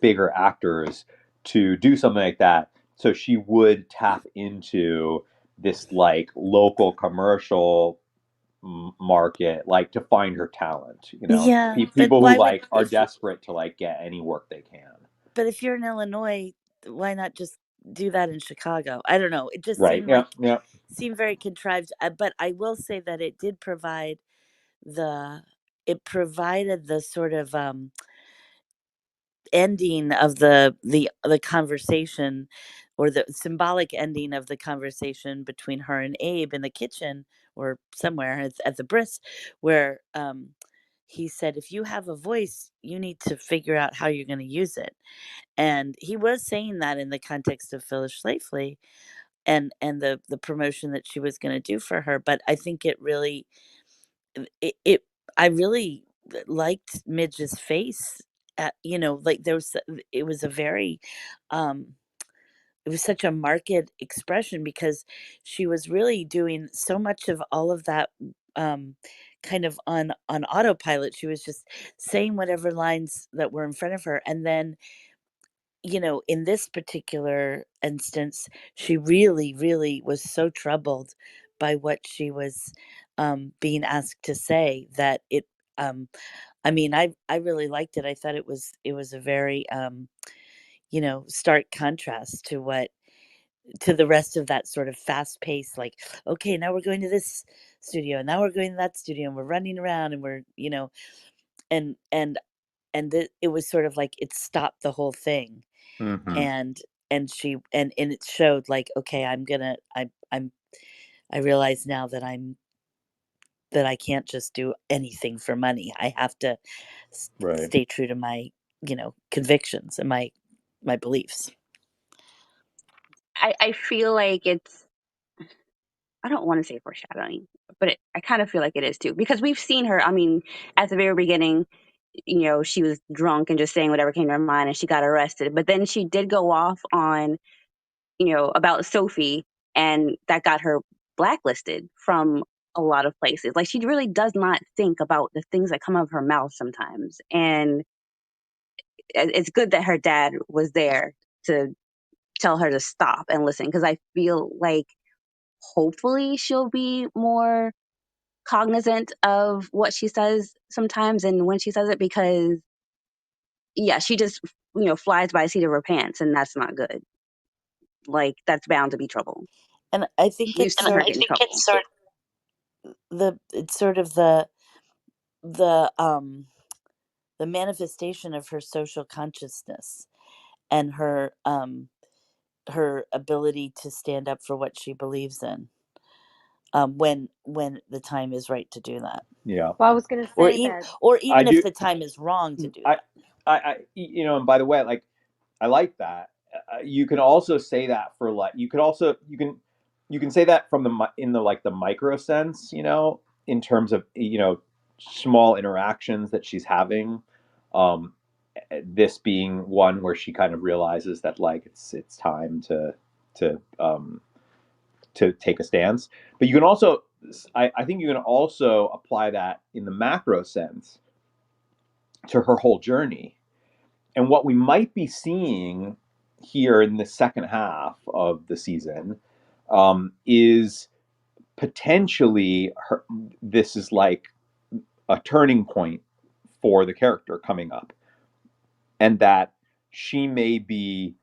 bigger actors to do something like that. So she would tap into this like local commercial market, like to find her talent. yeah, but People who why would, like are desperate to like get any work they can. but if you're in Illinois, why not just do that in Chicago? I don't know. It just Right? Yeah. Yeah. seemed very contrived. But I will say that it did provide the it provided the sort of ending of the conversation, or the symbolic ending of the conversation between her and Abe in the kitchen or somewhere at the bris, where he said, if you have a voice, you need to figure out how you're going to use it. And he was saying that in the context of Phyllis Schlafly and the promotion that she was going to do for her. But I think it really, it I really liked Midge's face. Like, it was a very, um, it was such a marked expression because she was really doing so much of all of that, um, kind of on autopilot. She was just saying whatever lines that were in front of her, and then, in this particular instance, she really, really was so troubled by what she was being asked to say that it. I mean, I really liked it. I thought it was a very stark contrast to the rest of that sort of fast pace. Like, okay, now we're going to this studio, and now we're going to that studio, and we're running around, and we're and it was sort of like it stopped the whole thing. Hmm. And she and it showed like, okay, I'm I realize now that I can't just do anything for money. I have to Right. stay true to my, convictions and my beliefs. I feel like it's, I don't want to say foreshadowing, but I kind of feel like it is too, because we've seen her. I mean, at the very beginning, she was drunk and just saying whatever came to her mind and she got arrested. But then she did go off on, about Sophie, and that got her blacklisted from a lot of places. Like, she really does not think about the things that come out of her mouth sometimes. And it's good that her dad was there to tell her to stop and listen, because I feel like hopefully she'll be more cognizant of what she says sometimes and when she says it, because yeah, she just flies by the seat of her pants, and that's not good. Like, that's bound to be trouble. And I think We've it's seen her sort get in trouble. it's sort of the the manifestation of her social consciousness and her ability to stand up for what she believes in, when the time is right to do that, Yeah. Well, I was gonna or say even that. or I even if do. the time is wrong to do I, that. and by the way, like, I like that. You can also say that for, like, you can say that from in the, like, the micro sense, in terms of, small interactions that she's having. Um, this being one where she kind of realizes that, like, it's time to um, to take a stance. But you can also, I think you can also apply that in the macro sense to her whole journey. And what we might be seeing here in the second half of the season, is potentially this is like a turning point for the character coming up, and that she may be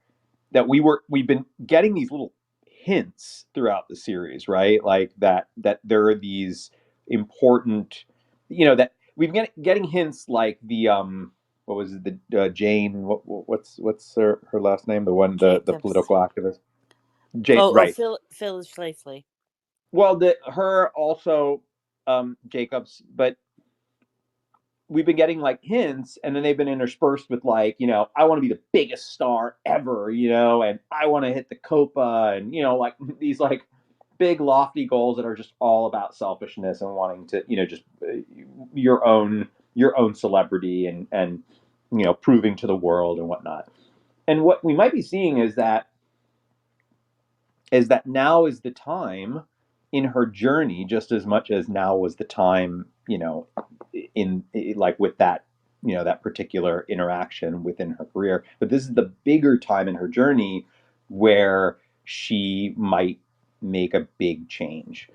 that we've been getting these little hints throughout the series, right? Like that there are these important, that we've getting hints, like the what was it, the Jane, what's her last name, the one, the Jacobs. political activist, Jane, Oh, right? Phyllis Schlafly. Well, her also, Jacobs, but we've been getting, like, hints, and then they've been interspersed with, like, I want to be the biggest star ever, and I want to hit the copa, and, like, these, like, big lofty goals that are just all about selfishness and wanting to, just your own celebrity, and proving to the world and whatnot. And what we might be seeing is that now is the time in her journey, just as much as now was the time, in, like, with that, that particular interaction within her career. But this is the bigger time in her journey where she might make a big change.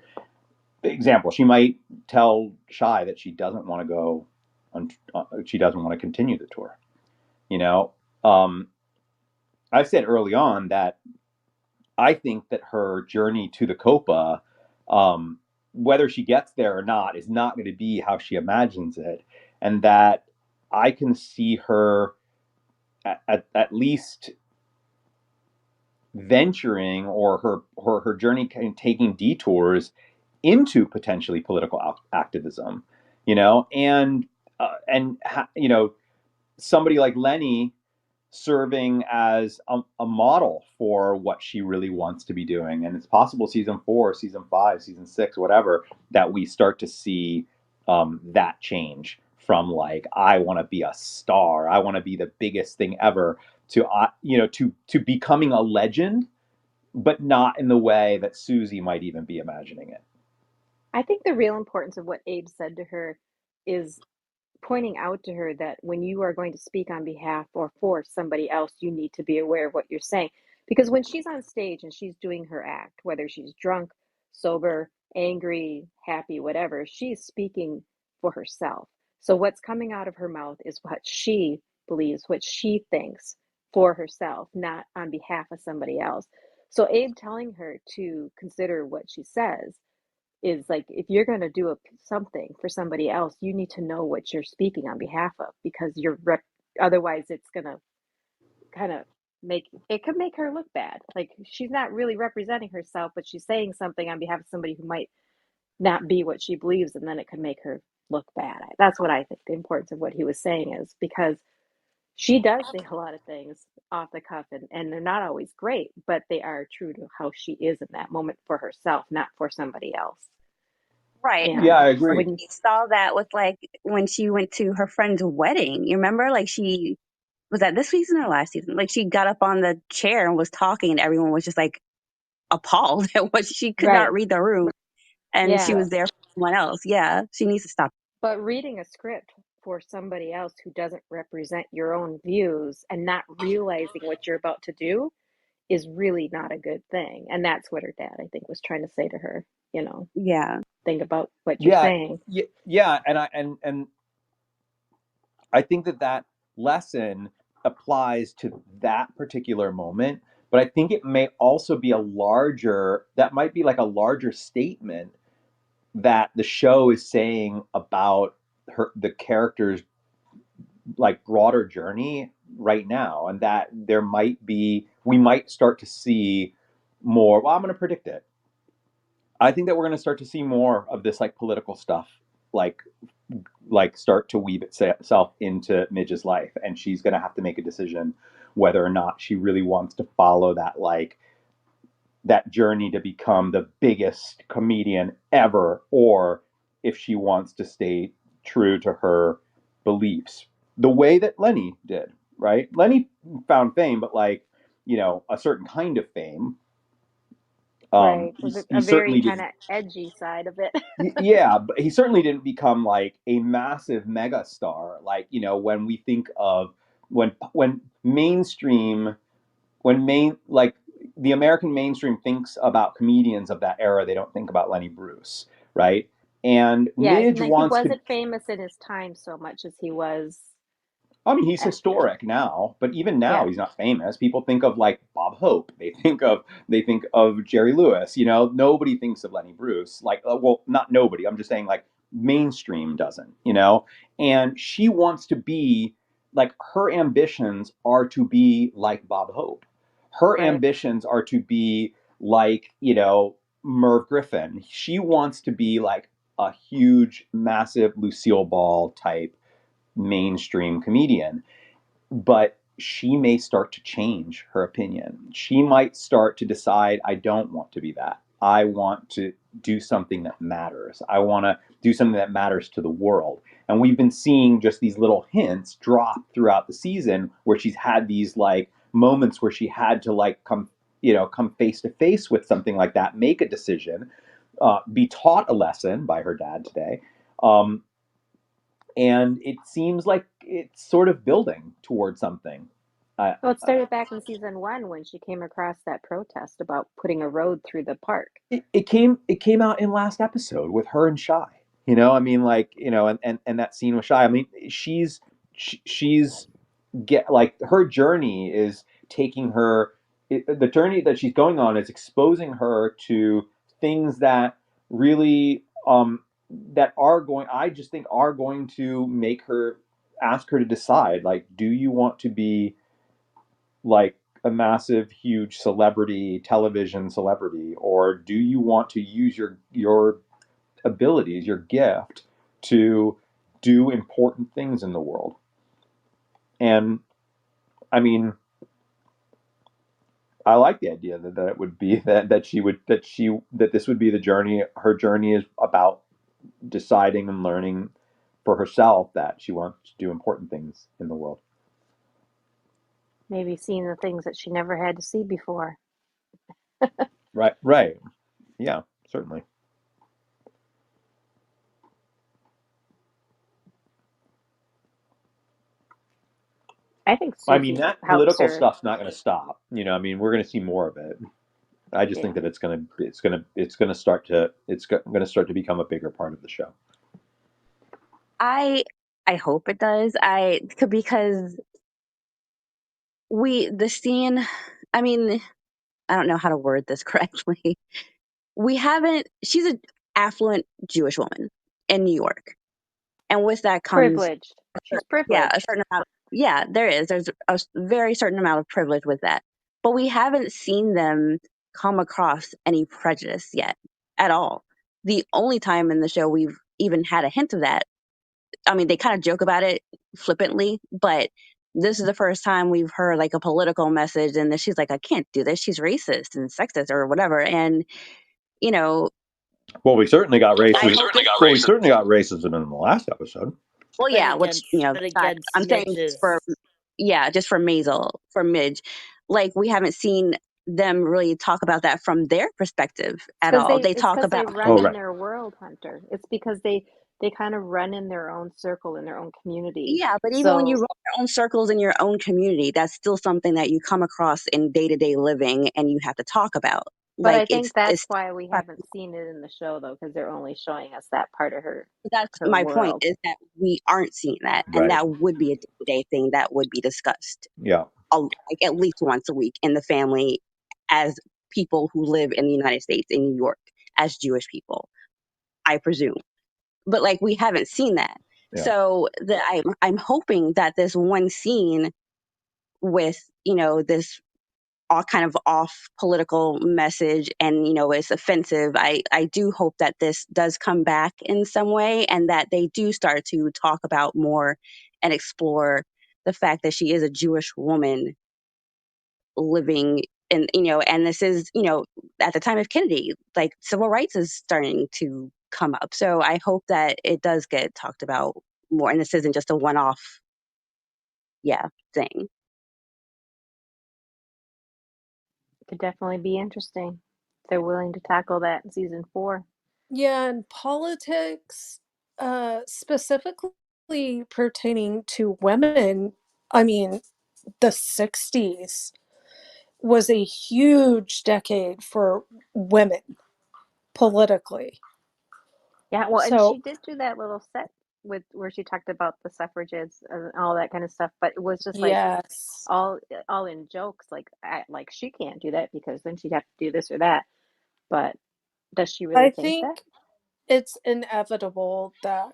Example, she might tell Shy that she doesn't want to go on, she doesn't want to continue the tour. You know, um, I said early on that I think that her journey to the Copa, um, whether she gets there or not, is not going to be how she imagines it, and that I can see her at least venturing, or her journey kind of taking detours into potentially political activism, and somebody like Lenny serving as a model for what she really wants to be doing. And it's possible season 4, season 5, season 6, whatever, that we start to see, that change from, like, I want to be a star, I want to be the biggest thing ever, to to becoming a legend, but not in the way that Susie might even be imagining it. I think the real importance of what Abe said to her is pointing out to her that when you are going to speak on behalf or for somebody else, you need to be aware of what you're saying. Because when she's on stage and she's doing her act, whether she's drunk, sober, angry, happy, whatever, she's speaking for herself. So what's coming out of her mouth is what she believes, what she thinks for herself, not on behalf of somebody else. So Abe telling her to consider what she says is like, if you're going to do something for somebody else, you need to know what you're speaking on behalf of, because otherwise it's going to kind of could make her look bad. Like she's not really representing herself, but she's saying something on behalf of somebody who might not be what she believes, and then it could make her look bad. That's what I think the importance of what he was saying is, because she does say a lot of things off the cuff, and they're not always great, but they are true to how she is in that moment for herself, not for somebody else. Right. Yeah, And I agree. when We saw that with like when she went to her friend's wedding. You remember? Like she was that this season or last season? Like she got up on the chair and was talking, and everyone was just like appalled at what she could not right, read the room, and she yeah, was there for someone else. Yeah, she needs to stop. but reading a script for somebody else who doesn't represent your own views and not realizing what you're about to do is really not a good thing. And that's what her dad, I think, was trying to say to her, Yeah. think about what you're Yeah, saying. yeah, and I think that lesson applies to that particular moment, but I think it may also be that might be like a larger statement that the show is saying about the character's like broader journey right now, and that we might start to see more. Well, I'm going to predict it. I think that we're going to start to see more of this like political stuff, like start to weave itself into Midge's life, and she's going to have to make a decision whether or not she really wants to follow that journey to become the biggest comedian ever, or if she wants to stay true to her beliefs, the way that Lenny did. Right? Lenny found fame, but like a certain kind of fame. Right. He, With a he very certainly kind didn't. of edgy side of it. Yeah, but he certainly didn't become like a massive mega star. Like when we think of when mainstream when main like the American mainstream thinks about comedians of that era, they don't think about Lenny Bruce, right? And Yeah, Midge he wants to. wasn't famous in his time so much as he was I mean, he's at, historic now, but even now yeah. he's not famous. People think of like Bob Hope. They think of Jerry Lewis. Nobody thinks of Lenny Bruce. Like, well, not nobody. I'm just saying like mainstream doesn't. And she wants to be like her ambitions are to be like Bob Hope. Her Right. ambitions are to be like Merv Griffin. She wants to be like a huge, massive Lucille Ball type mainstream comedian, but she may start to change her opinion. She might start to decide, I don't want to be that. I want to do something that matters. I want to do something that matters to the world. And we've been seeing just these little hints drop throughout the season where she's had these like moments where she had to like come face to face with something like that, make a decision, be taught a lesson by her dad today. And it seems like it's sort of building towards something. I, Well, it started back in season 1 when she came across that protest about putting a road through the park. it came out in last episode with her and Shy. I mean, like and that scene with Shy. I mean, she's get like her journey is taking her. The journey that she's going on is exposing her to things that really that are going. I just think are going to make her ask her to decide. Like, do you want to be like a massive, huge celebrity, television celebrity, or do you want to use your abilities, your gift, to do important things in the world? And I mean, I like the idea that it would be that this would be the journey. Her journey is about deciding and learning for herself that she wants to do important things in the world. Maybe seeing the things that she never had to see before. Right. Yeah, certainly. I think I mean, Susie that helps political her. stuff's not going to stop. I mean, we're going to see more of it. I just think Yeah. that it's going to start to become a bigger part of the show. I hope it does. Because the scene. I mean, I don't know how to word this correctly. She's an affluent Jewish woman in New York. And with that comes, Privileged. She's yeah, a privileged. certain amount of yeah, there is. There's a very certain amount of privilege with that. But we haven't seen them come across any prejudice yet at all. The only time in the show we've even had a hint of that, I mean, they kind of joke about it flippantly, but this is the first time we've heard like a political message and then she's like, I can't do this. She's racist and sexist or whatever. And, you know, Well, we certainly got I racism. hope it, Well, we certainly got racism in the last episode. well, But yeah, which, against but against I'm saying just for, Midge's yeah, just for Maisel, for Midge, like we haven't seen them really talk about that from their perspective at all. They It's talk because they about, run Oh, in right. their world, Hunter. It's because they kind of run in their own circle, in their own community. yeah, but even when you So, run your own circles in your own community, that's still something that you come across in day to day living and you have to talk about. but I Like think that's it's why we haven't seen it in the show, though, because they're only showing us that part of that's her my point world. is that we aren't seeing that, and Right. that would be a day to day thing that would be discussed Yeah. like at least once a week in the family as people who live in the United States in New York as Jewish people, I presume. But like we haven't seen that. Yeah. So I'm hoping that this one scene with, this all kind of off political message and, it's offensive. I do hope that this does come back in some way and that they do start to talk about more and explore the fact that she is a Jewish woman living in, and this is, at the time of Kennedy, like civil rights is starting to come up. So I hope that it does get talked about more and this isn't just a one off, thing. Could definitely be interesting if they're willing to tackle that in season 4. Yeah, and politics, specifically pertaining to women, I mean, the 60s was a huge decade for women politically. Yeah, well, and So, she did do that little set with where she talked about the suffragettes and all that kind of stuff, but it was just like yes, all in jokes, like she can't do that because then she'd have to do this or that. But does she really I think that? think it's inevitable that,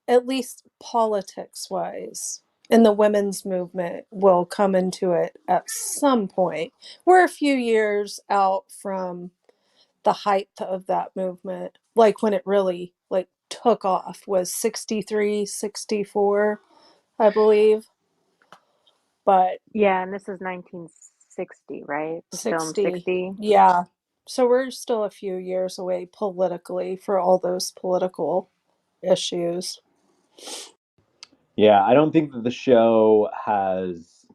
at least politics wise, and the women's movement will come into it at some point. We're a few years out from the height of that movement, like when it really like took off was 63, 64, I believe. But Yeah, and this is 1960, right? It was filmed 60, 60. yeah. So we're still a few years away politically for all those political issues. Yeah, I don't think that the show has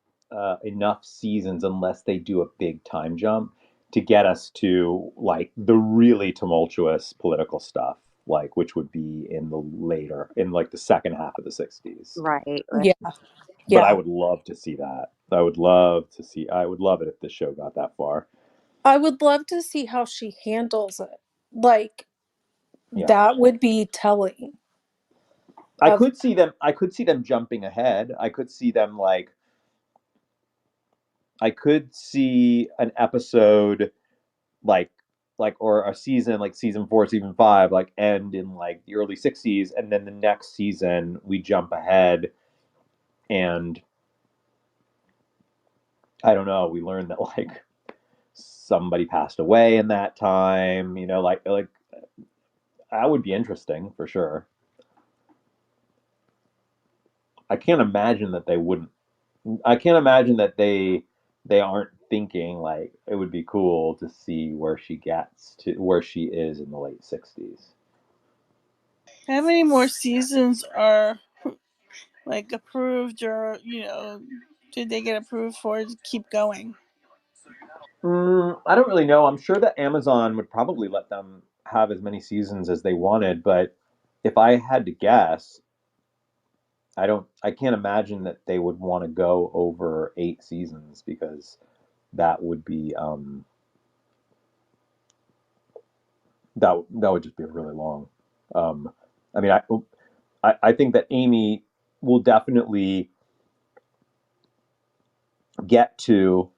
enough seasons unless they do a big time jump to get us to like the really tumultuous political stuff, like which would be in like the second half of the 60s. Right. Yeah, But I yeah. would love to see that. I would love it if the show got that far. I would love to see how she handles it. Like, Yeah. that would be telling I of, could see them jumping ahead. I could see an episode like or a season like season 4, season 5 like end in like the early 60s, and then the next season we jump ahead and I don't know, we learn that like somebody passed away in that time, like that would be interesting for sure. I can't imagine that they wouldn't. I can't imagine that they aren't thinking like it would be cool to see where she gets to where she is in the late 60s. How many more seasons are like approved, or did they get approved for to keep going? I don't really know. I'm sure that Amazon would probably let them have as many seasons as they wanted, but if I had to guess, I can't imagine that they would want to go over 8 seasons because that would be that would just be really long. Um, I mean, I think that Amy will definitely get to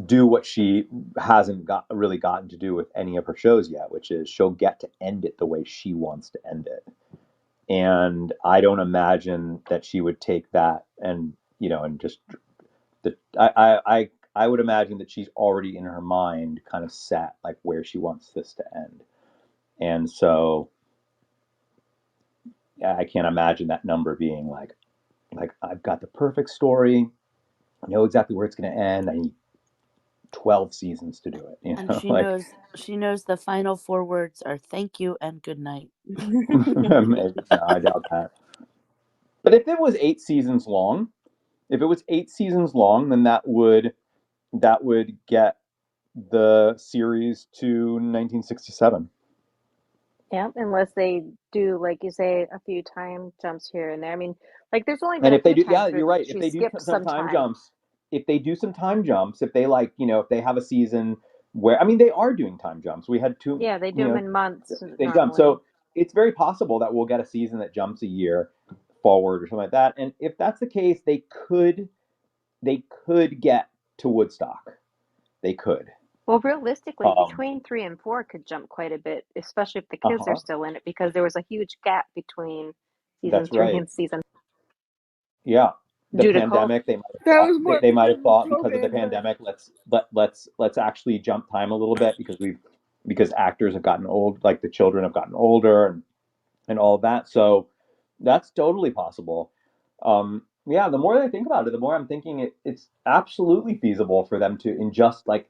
do what she hasn't really gotten to do with any of her shows yet, which is she'll get to end it the way she wants to end it. and I don't imagine that she would take that and and just I would imagine that she's already in her mind kind of set like where she wants this to end, and so I can't imagine that number being like I've got the perfect story, I know exactly where it's going to end. I need 12 seasons to do it. And Like she knows the final four words are thank you and good night. maybe, no, I doubt that. But if it was 8 seasons long, then that would get the series to 1967. Yeah, unless they do, like you say, a few time jumps here and there. I mean, like there's only been And a if they few do, yeah, times where you're right. If she they do skipped some some time time. jumps, if they do some time jumps, if they if they have a season where, I mean, they are doing time jumps. We had two, Yeah, they do them in months they jump. normally. So it's very possible that we'll get a season that jumps a year forward or something like that. And if that's the case, they could get to Woodstock. They could. Well, realistically, Um, between 3 and 4 could jump quite a bit, especially if the kids are uh-huh. still in it, because there was a huge gap between season That's 3 right. and season Yeah. The due to COVID. pandemic, they might have That thought was more they might have thought because of the COVID, but pandemic, let's actually jump time a little bit because actors have gotten old, like the children have gotten older and all of that. So that's totally possible. Yeah, the more I think about it, the more I'm thinking it's absolutely feasible for them to, in just like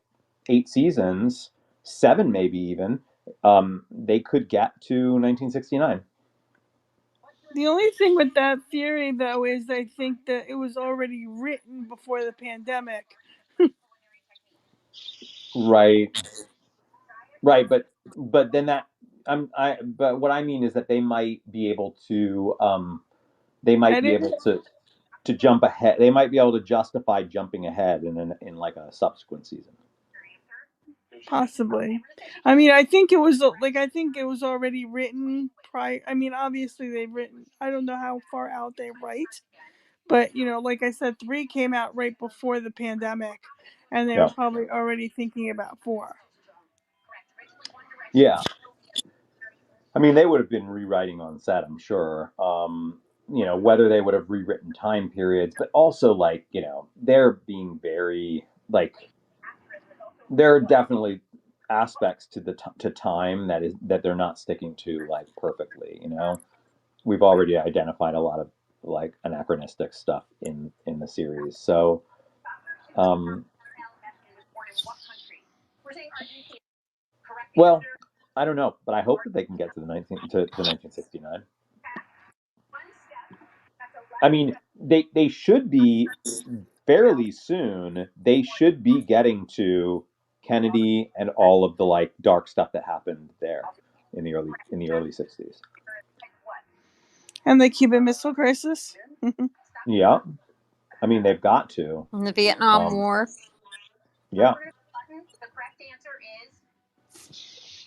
8 seasons, seven maybe even, they could get to 1969. the only thing with that theory, though, is I think that it was already written before the pandemic. Right, right, but then that but what I mean is that they might be Edit able to jump ahead. They might be able to justify jumping ahead in like a subsequent season. possibly. I mean, I think it was I think it was already written prior. I mean, obviously they've written. I don't know how far out they write, but like I said, 3 came out right before the pandemic, and they were Yeah. probably already thinking about 4. Yeah. I mean, they would have been rewriting on set, I'm sure. Whether they would have rewritten time periods, but also they're being very there are definitely aspects to time that they're not sticking to perfectly. We've already identified a lot of anachronistic stuff in the series. So, um, well, I don't know, but I hope that they can get to the 1969. I mean, they should be fairly soon. They should be getting to Kennedy and all of the dark stuff that happened there in the early 60s. And the Cuban Missile Crisis. Yeah, I mean they've got to. In the Vietnam Um, War. yeah, I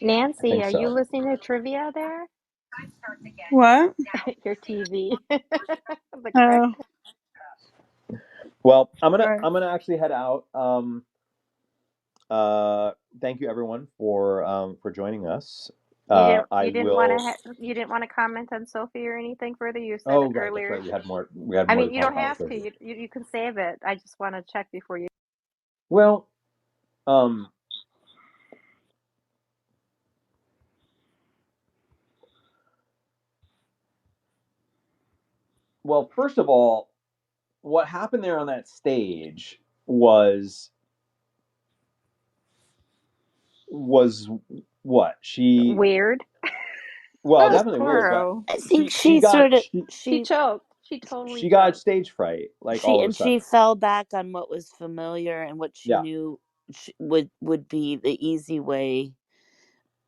Nancy, think are you so. listening to trivia there? What? Your TV. The correct. Oh, Well, I'm gonna right. I'm gonna actually head out. Thank you everyone for joining us. I will. You didn't want to comment on Sophie or anything further. You said Oh, right, that's earlier. right. We had I more mean, to you talk don't about with have to. Sophie. You can save it. I just want to check before you. Well, um, first of all, what happened there on that stage was what she Weird. well That was definitely weird, but Porro. I think she she got sort of she She choked. She totally she got choked. stage fright all she of a and she sudden. fell back on what was familiar and what she Yeah, knew would be the easy way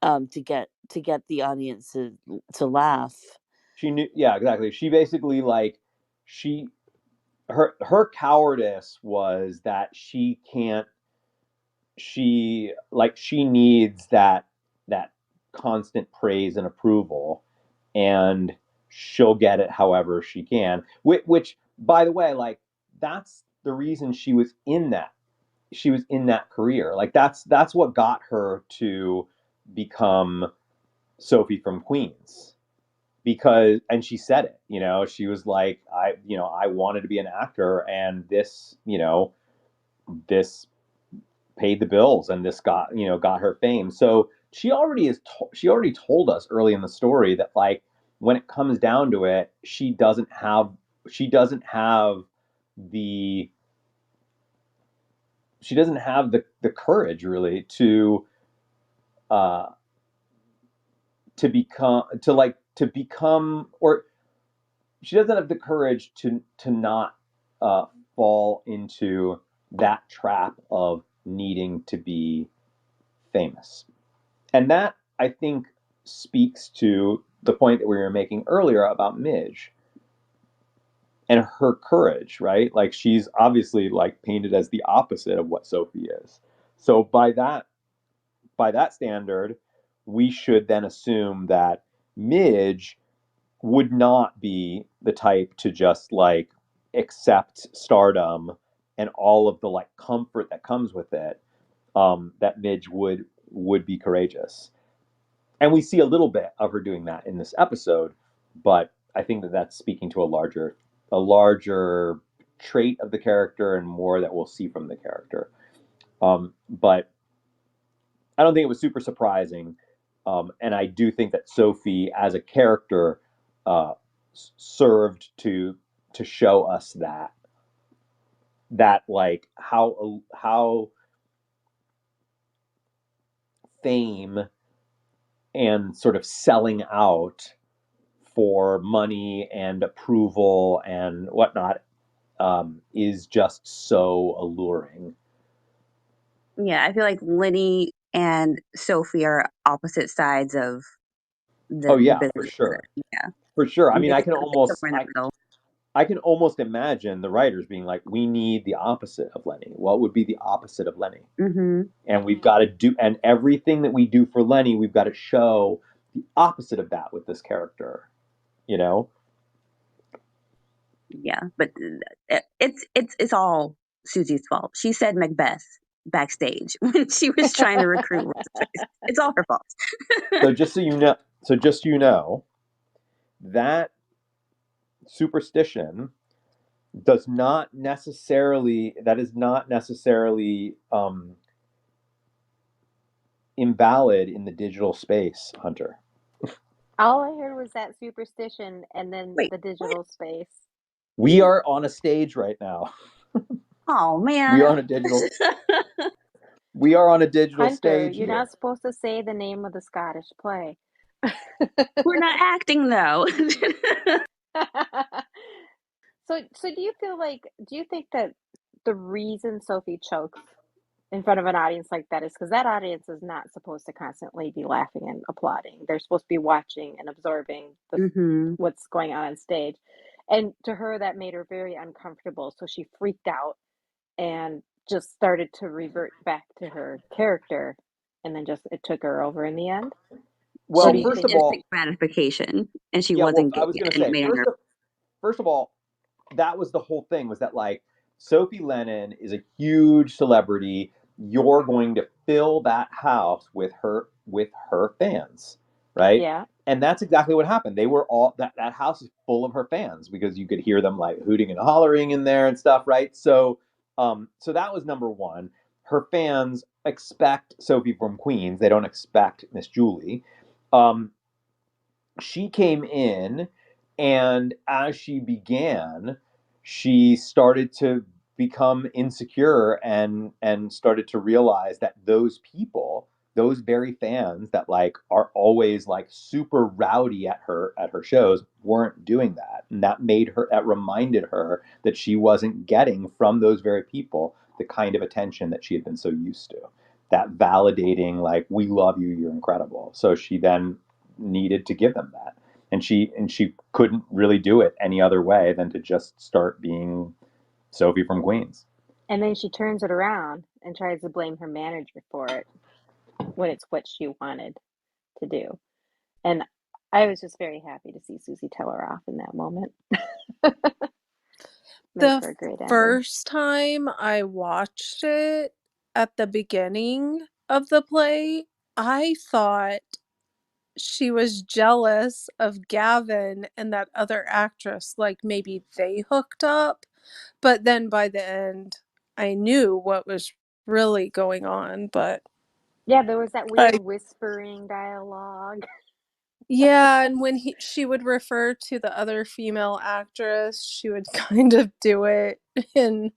to get the audience to laugh. she knew. Yeah, exactly. She basically she her cowardice was that she can't she needs that constant praise and approval, and she'll get it however she can, which by the way, that's the reason she was in that career. That's what got her to become Sophie from Queens, and she said it, she was like, I wanted to be an actor, and this paid the bills, and this got her fame. So she already told us early in the story that, like, when it comes down to it, the she doesn't have the courage really uh to become, or she doesn't have the courage to not fall into that trap of needing to be famous. And that, I think, speaks to the point that we were making earlier about Midge and her courage, right? Like, she's obviously, like, painted as the opposite of what Sophie is. So by that standard, we should then assume that Midge would not be the type to just, like, accept stardom and all of the, like, comfort that comes with it. That Midge would be courageous, and we see a little bit of her doing that in this episode. But I think that that's speaking to a larger trait of the character, and more that we'll see from the character. But I don't think it was super surprising. And I do think that Sophie, as a character, uh, served to show us that like how fame and sort of selling out for money and approval and whatnot is just so alluring. Yeah, I feel like Lenny and Sophie are opposite sides of Oh the yeah, for business. sure, Yeah, for sure. I mean, Midge is somewhere in the middle. I can almost imagine the writers being like, we need the opposite of Lenny. What would be the opposite of Lenny? Mm-hmm. And we've got to do, and everything that we do for Lenny, we've got to show the opposite of that with this character, you know? Yeah, but it's all Susie's fault. She said Macbeth backstage when she was trying to recruit. It's all her fault. So just so you know, that superstition is not necessarily invalid in the digital space, Hunter. All I heard was that superstition and then Wait, the what? digital space. We are on a stage right now. Oh We man. are on a digital. We are on a digital Hunter, stage you're here. not supposed to say the name of the Scottish play. We're not acting though. So do you think that the reason Sophie chokes in front of an audience like that is because that audience is not supposed to constantly be laughing and applauding. They're supposed to be watching and absorbing Mm-hmm. what's going on stage. And to her, that made her very uncomfortable. So she freaked out and just started to revert back to her character. And then just it took her over in the end. Or She Well, do you first needed of think? all, instant gratification, and she yeah. Well, wasn't I getting was it, gonna and it say made her. first of all, that was the whole thing, was that, like, Sophie Lennon is a huge celebrity. You're going to fill that house with her fans, right? Yeah. And that's exactly what happened. They were all that house is full of her fans because you could hear them, like, hooting and hollering in there and stuff, right? So that was number one. Her fans expect Sophie from Queens. They don't expect Miss Julie. Um, she came in, and as she began, she started to become insecure and started to realize that those people, those very fans that, like, are always, like, super rowdy at her shows, weren't doing that. And that reminded her that she wasn't getting from those very people the kind of attention that she had been so used to, that validating, like, we love you, you're incredible. So she then needed to give them that, and she couldn't really do it any other way than to just start being Sophie from Queens. And then she turns it around and tries to blame her manager for it when it's what she wanted to do. And I was just very happy to see Susie tell her off in that moment. Made The for a great ending. first time I watched it at the beginning of the play, I thought she was jealous of Gavin and that other actress, like maybe they hooked up. But then by the end, I knew what was really going on. But Yeah, there was that weird I, whispering dialogue. yeah, and when she would refer to the other female actress, she would kind of do it in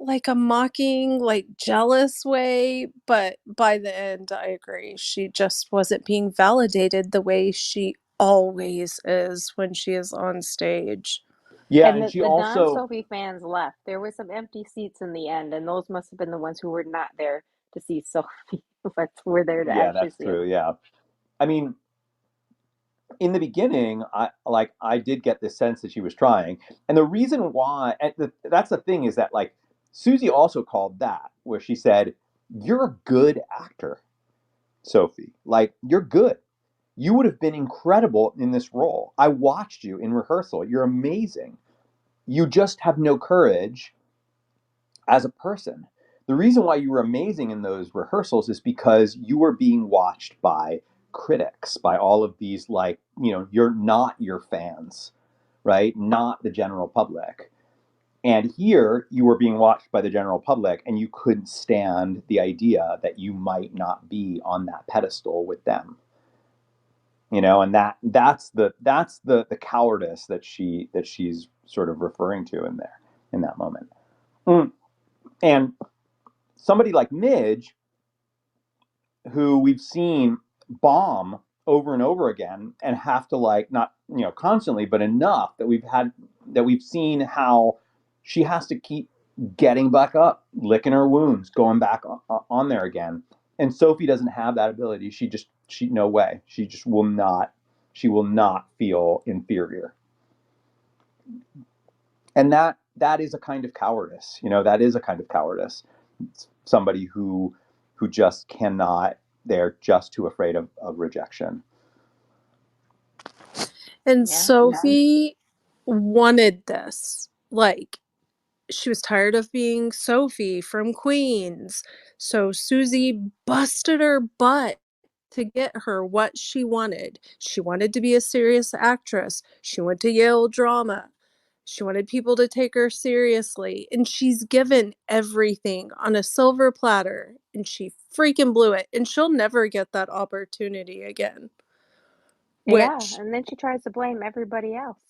like a mocking, like jealous way. But by the end, I agree. She just wasn't being validated the way she always is when she is on stage. Yeah, And and the, she the also, non-Sophie fans left. There were some empty seats in the end, and those must have been the ones who were not there to see Sophie, but were there to yeah, actually that's see her. true. Yeah. I mean, in the beginning, I did get this sense that she was trying, and the reason why, that's the thing is that like Susie also called that where she said, "You're a good actor, Sophie. Like you're good. You would have been incredible in this role. I watched you in rehearsal. You're amazing. You just have no courage as a person. The reason why you were amazing in those rehearsals is because you were being watched by critics, by all of these, like, you're not your fans, right? Not the general public. And here you were being watched by the general public and you couldn't stand the idea that you might not be on that pedestal with them. And that's the cowardice that she's sort of referring to in there in that moment. And somebody like Midge, who we've seen bomb over and over again and have to, like, not constantly but enough that we've seen how she has to keep getting back up, licking her wounds, going back on there again. And Sophie doesn't have that ability. She no way. She will not feel inferior. And that is a kind of cowardice. That is a kind of cowardice. It's somebody who just cannot. They're just too afraid of rejection. And Yeah. Sophie wanted this. Like, she was tired of being Sophie from Queens. So Susie busted her butt to get her what she wanted. She wanted to be a serious actress. She went to Yale Drama. She wanted people to take her seriously. And she's given everything on a silver platter. And she freaking blew it. And she'll never get that opportunity again. Yeah, Which, and then she tries to blame everybody else.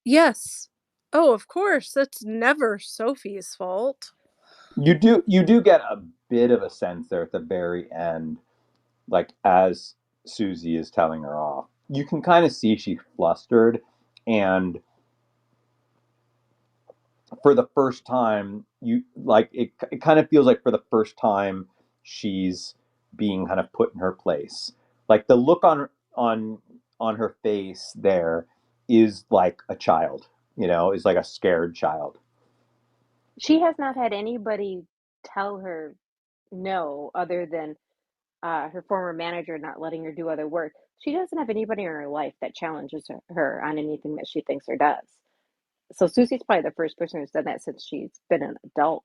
yes. Oh, of course. That's never Sophie's fault. You do get a bit of a sense there at the very end, like as Susie is telling her off. You can kind of see she's flustered, and for the first time, you like it kind of feels like for the first time she's being kind of put in her place. Like the look on her face there is like a child, is like a scared child. She has not had anybody tell her no other than her former manager not letting her do other work. She doesn't have anybody in her life that challenges her on anything that she thinks or does. So Susie's probably the first person who's done that since she's been an adult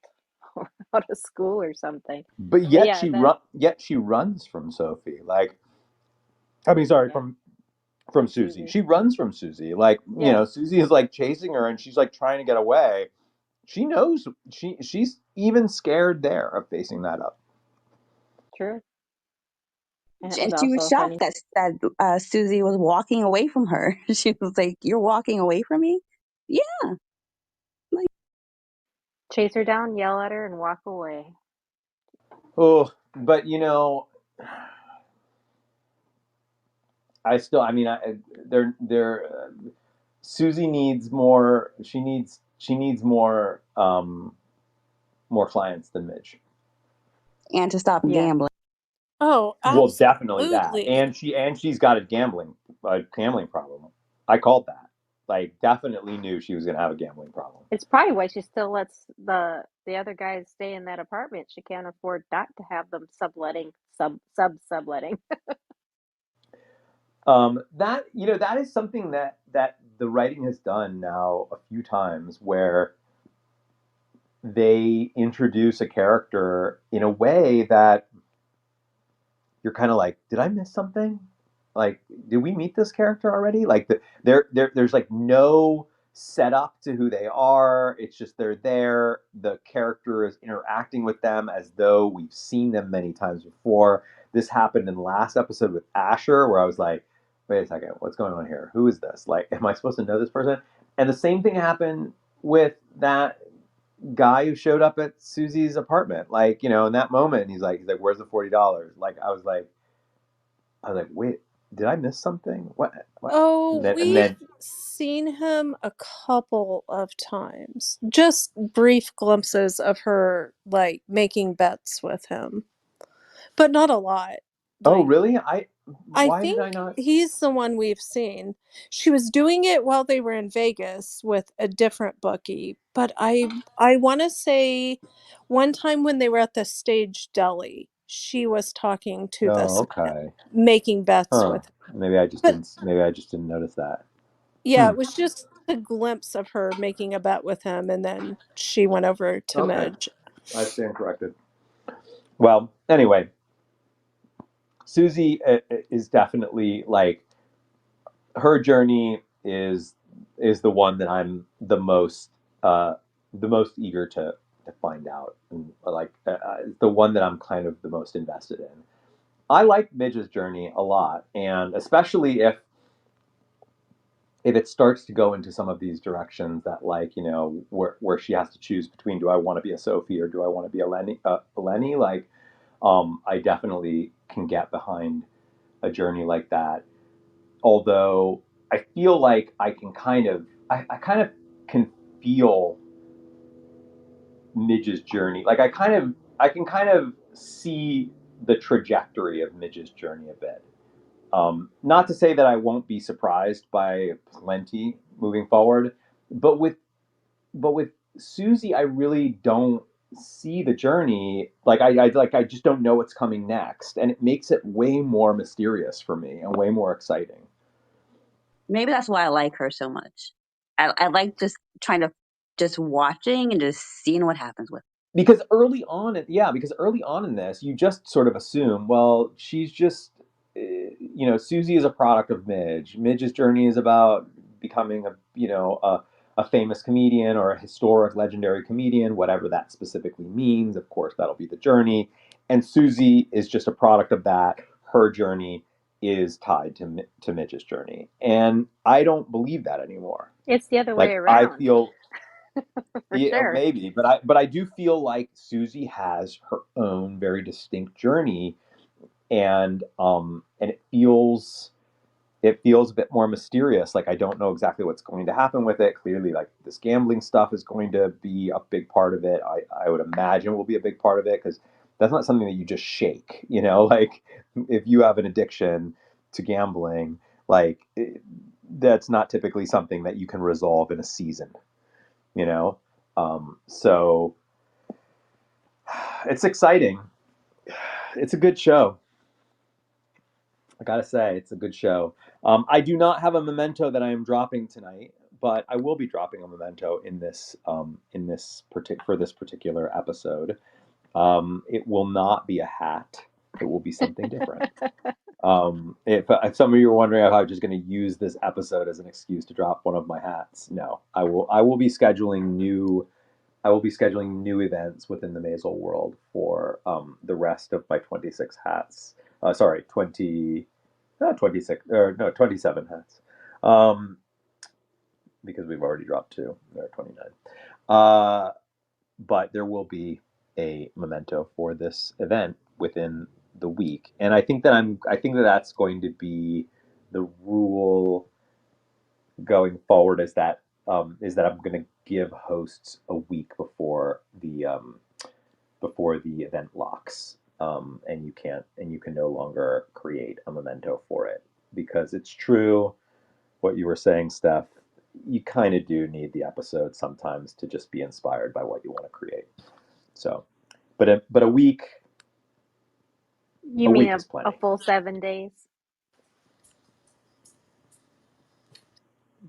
or out of school or something. But But yet yeah, that she runs from Sophie. Like, I mean, sorry, yeah, from from Susie. Susie. She runs from Susie. Like, Yeah, Susie is like chasing her and she's like trying to get away. She knows she's even scared there of facing that up. true. And it was And she was also a shocked funny. that Susie was walking away from her. She was like, "You're walking away from me?" Yeah, like Chase her down, yell at her, and walk away. Oh, but I still, I mean, they're Susie needs more. She needs more clients than Midge. and to stop Yeah, gambling. Oh, Well, definitely that, absolutely. and she's got a gambling problem. I called that. Like, definitely knew she was gonna have a gambling problem. it's probably why she still lets the other guys stay in that apartment. She can't afford not to have them subletting, subletting. That is something that the writing has done now a few times, where they introduce a character in a way that you're kind of like, did I miss something? Like, did we meet this character already? Like, there's like no setup to who they are. It's just they're there. The character is interacting with them as though we've seen them many times before. This happened in the last episode with Asher, where I was like, wait a second, what's going on here? Who is this? Like, am I supposed to know this person? And the same thing happened with that guy who showed up at Susie's apartment. Like, in that moment, he's like, where's the $40? Like, I was like, wait, did I miss something? What? Oh, And we've then seen him a couple of times. Just brief glimpses of her like making bets with him, but not a lot. oh, Like, really? I Why did think I not? he's the one we've seen. She was doing it while they were in Vegas with a different bookie, but I want to say one time when they were at the Stage Deli, she was talking to this Oh, man, okay. making bets Huh. with him. Maybe I just But didn't. Maybe I just didn't notice that. yeah, Hmm. it was just a glimpse of her making a bet with him, and then she went over to Okay. Midge. I stand corrected. Well, anyway, Susie is definitely like her journey is the one that I'm the most eager to find out, and like the one that I'm kind of the most invested in. I like Midge's journey a lot, and especially if it starts to go into some of these directions that, like, where she has to choose between, do I want to be a Sophie or do I want to be a Lenny? Like, I definitely can get behind a journey like that. Although I feel like I kind of can feel Midge's journey. Like, I can kind of see the trajectory of Midge's journey a bit. Not to say that I won't be surprised by plenty moving forward, but with Susie, I really don't see the journey. Like, I just don't know what's coming next, and it makes it way more mysterious for me and way more exciting. Maybe that's why I like her so much. I like just trying to just watching and just seeing what happens with Because because early on in this, you just sort of assume, well, she's just, Susie is a product of Midge. Midge's journey is about becoming a famous comedian or a historic, legendary comedian, whatever that specifically means. Of course, that'll be the journey. And Susie is just a product of that. Her journey is tied to Midge's journey, and I don't believe that anymore. It's the other way Like, I around, feel. for Yeah, sure. maybe, but I do feel like Susie has her own very distinct journey, and it feels a bit more mysterious. Like, I don't know exactly what's going to happen with it. Clearly, like, this gambling stuff is going to be a big part of it. I would imagine will be a big part of it, because that's not something that you just shake. Like, if you have an addiction to gambling, like, that's not typically something that you can resolve in a season. You know, so it's exciting. It's a good show. I gotta say, it's a good show. I do not have a memento that I am dropping tonight, but I will be dropping a memento for this particular episode. It will not be a hat. It will be something different. If some of you are wondering if I'm just going to use this episode as an excuse to drop one of my hats, no, I will. I will be scheduling new events within the Maisel world for the rest of my 26 hats. Sorry, 26, or no, 27 hats. Because we've already dropped two. There are 29. But there will be a memento for this event within the week. And I think that that's going to be the rule going forward, is that I'm going to give hosts a week before the event locks, and you can no longer create a memento for it, because it's true what you were saying, Steph. You kind of do need the episode sometimes to just be inspired by what you want to create. So, but a week You a mean week is a plenty. full 7 days?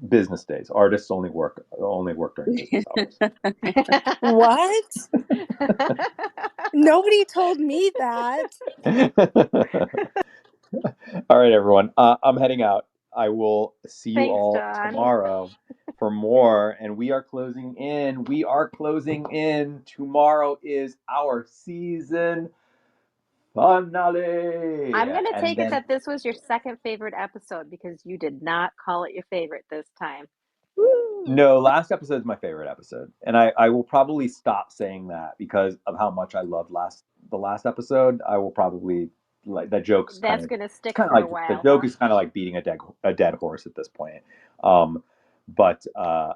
Business days. Artists only work during business hours. What? Nobody told me that. All right, everyone. I'm heading out. I will see you Thanks, all John. tomorrow for more. And we are closing in. We are closing in. Tomorrow is our season finale. I'm going to And take it then that this was your second favorite episode because you did not call it your favorite this time. Woo! no, last episode is my favorite episode. And I will probably stop saying that because of how much I loved the last episode. I will probably like that joke's That's going to it's stick kind of for a like the while, joke huh? is kind of like beating a dead horse at this point. Um but I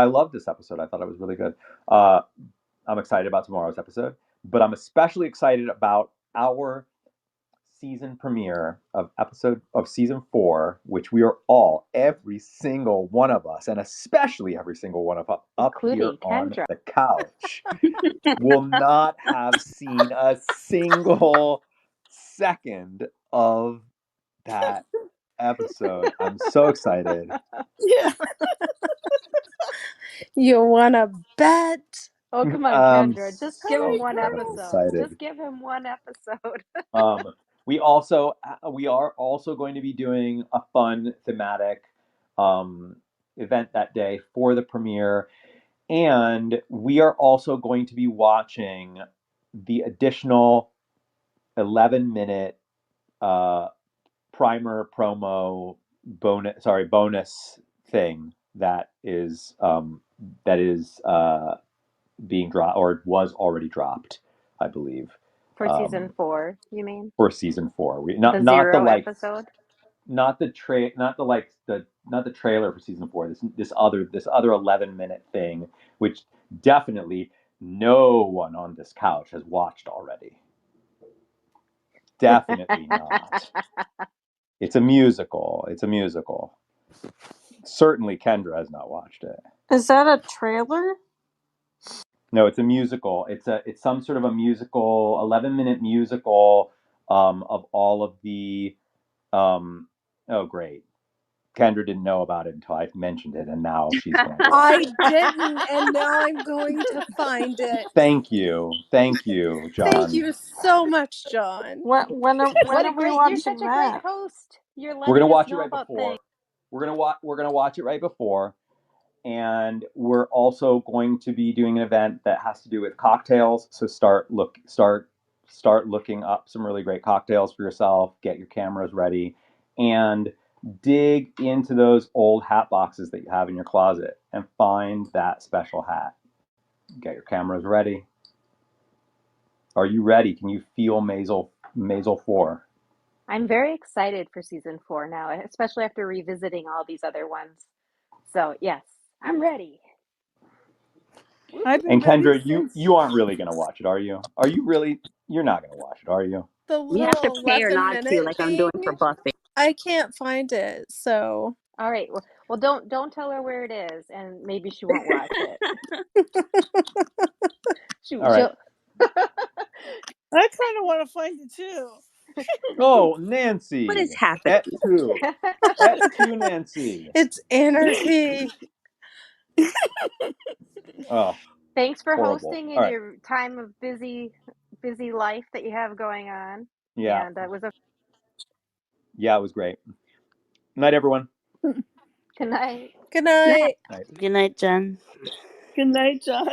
love this episode. I thought it was really good. I'm excited about tomorrow's episode, but I'm especially excited about our season premiere of season 4, which we are all, every single one of us, and especially every single one of us up here Including on Kendra. the couch, will not have seen a single second of that episode. I'm so excited. Yeah. You wanna bet? Oh, come on, I'm Kendra. Just give him Hi, one so girl. episode. excited. Just give him one episode. Um, we are also going to be doing a fun thematic event that day for the premiere, and we are also going to be watching the additional 11-minute primer promo bonus thing that is being dropped or was already dropped, I believe. For season 4, you mean? For season 4. We The not the zero like episode? not the not the trailer for season 4. This other 11-minute thing, which definitely no one on this couch has watched already. Definitely not. It's a musical. It's a musical. Certainly Kendra has not watched it. Is that a trailer? No, it's a musical. It's some sort of a musical, 11-minute musical of all of the oh great. Kendra didn't know about it until I mentioned it, and now she's going to watch I it. didn't, and now I'm going to find it. Thank you, Thank John. you so much, John. When What a are we great, you're such watching a great that? host. You're We're gonna letting us watch it know right about things. before. We're gonna watch it right before, and we're also going to be doing an event that has to do with cocktails. So start looking up some really great cocktails for yourself. Get your cameras ready, and dig into those old hat boxes that you have in your closet and find that special hat. Get your cameras ready. Are you ready? Can you feel Maisel 4? I'm very excited for season 4 now, especially after revisiting all these other ones. So, yes, I'm ready. I've been And ready Kendra, since. you aren't really gonna watch it, are you? Are you really? You're not gonna watch it, are you? The You have to little pay or not to, 11-minute like I'm doing thing, for Buffy. I can't find it, so. All right. Well, don't tell her where it is, and maybe she won't watch it. All right. She'll. I kind of want to find it too. Oh, What is Nancy. happening? Et tu, Nancy. It's anarchy. Oh, Thanks for horrible. hosting All in right. your time of busy life that you have going on. Yeah. And it was a Yeah, it was great. Night, everyone. good night. Good Nah, night. Night. Good night, Jen. Good night, John.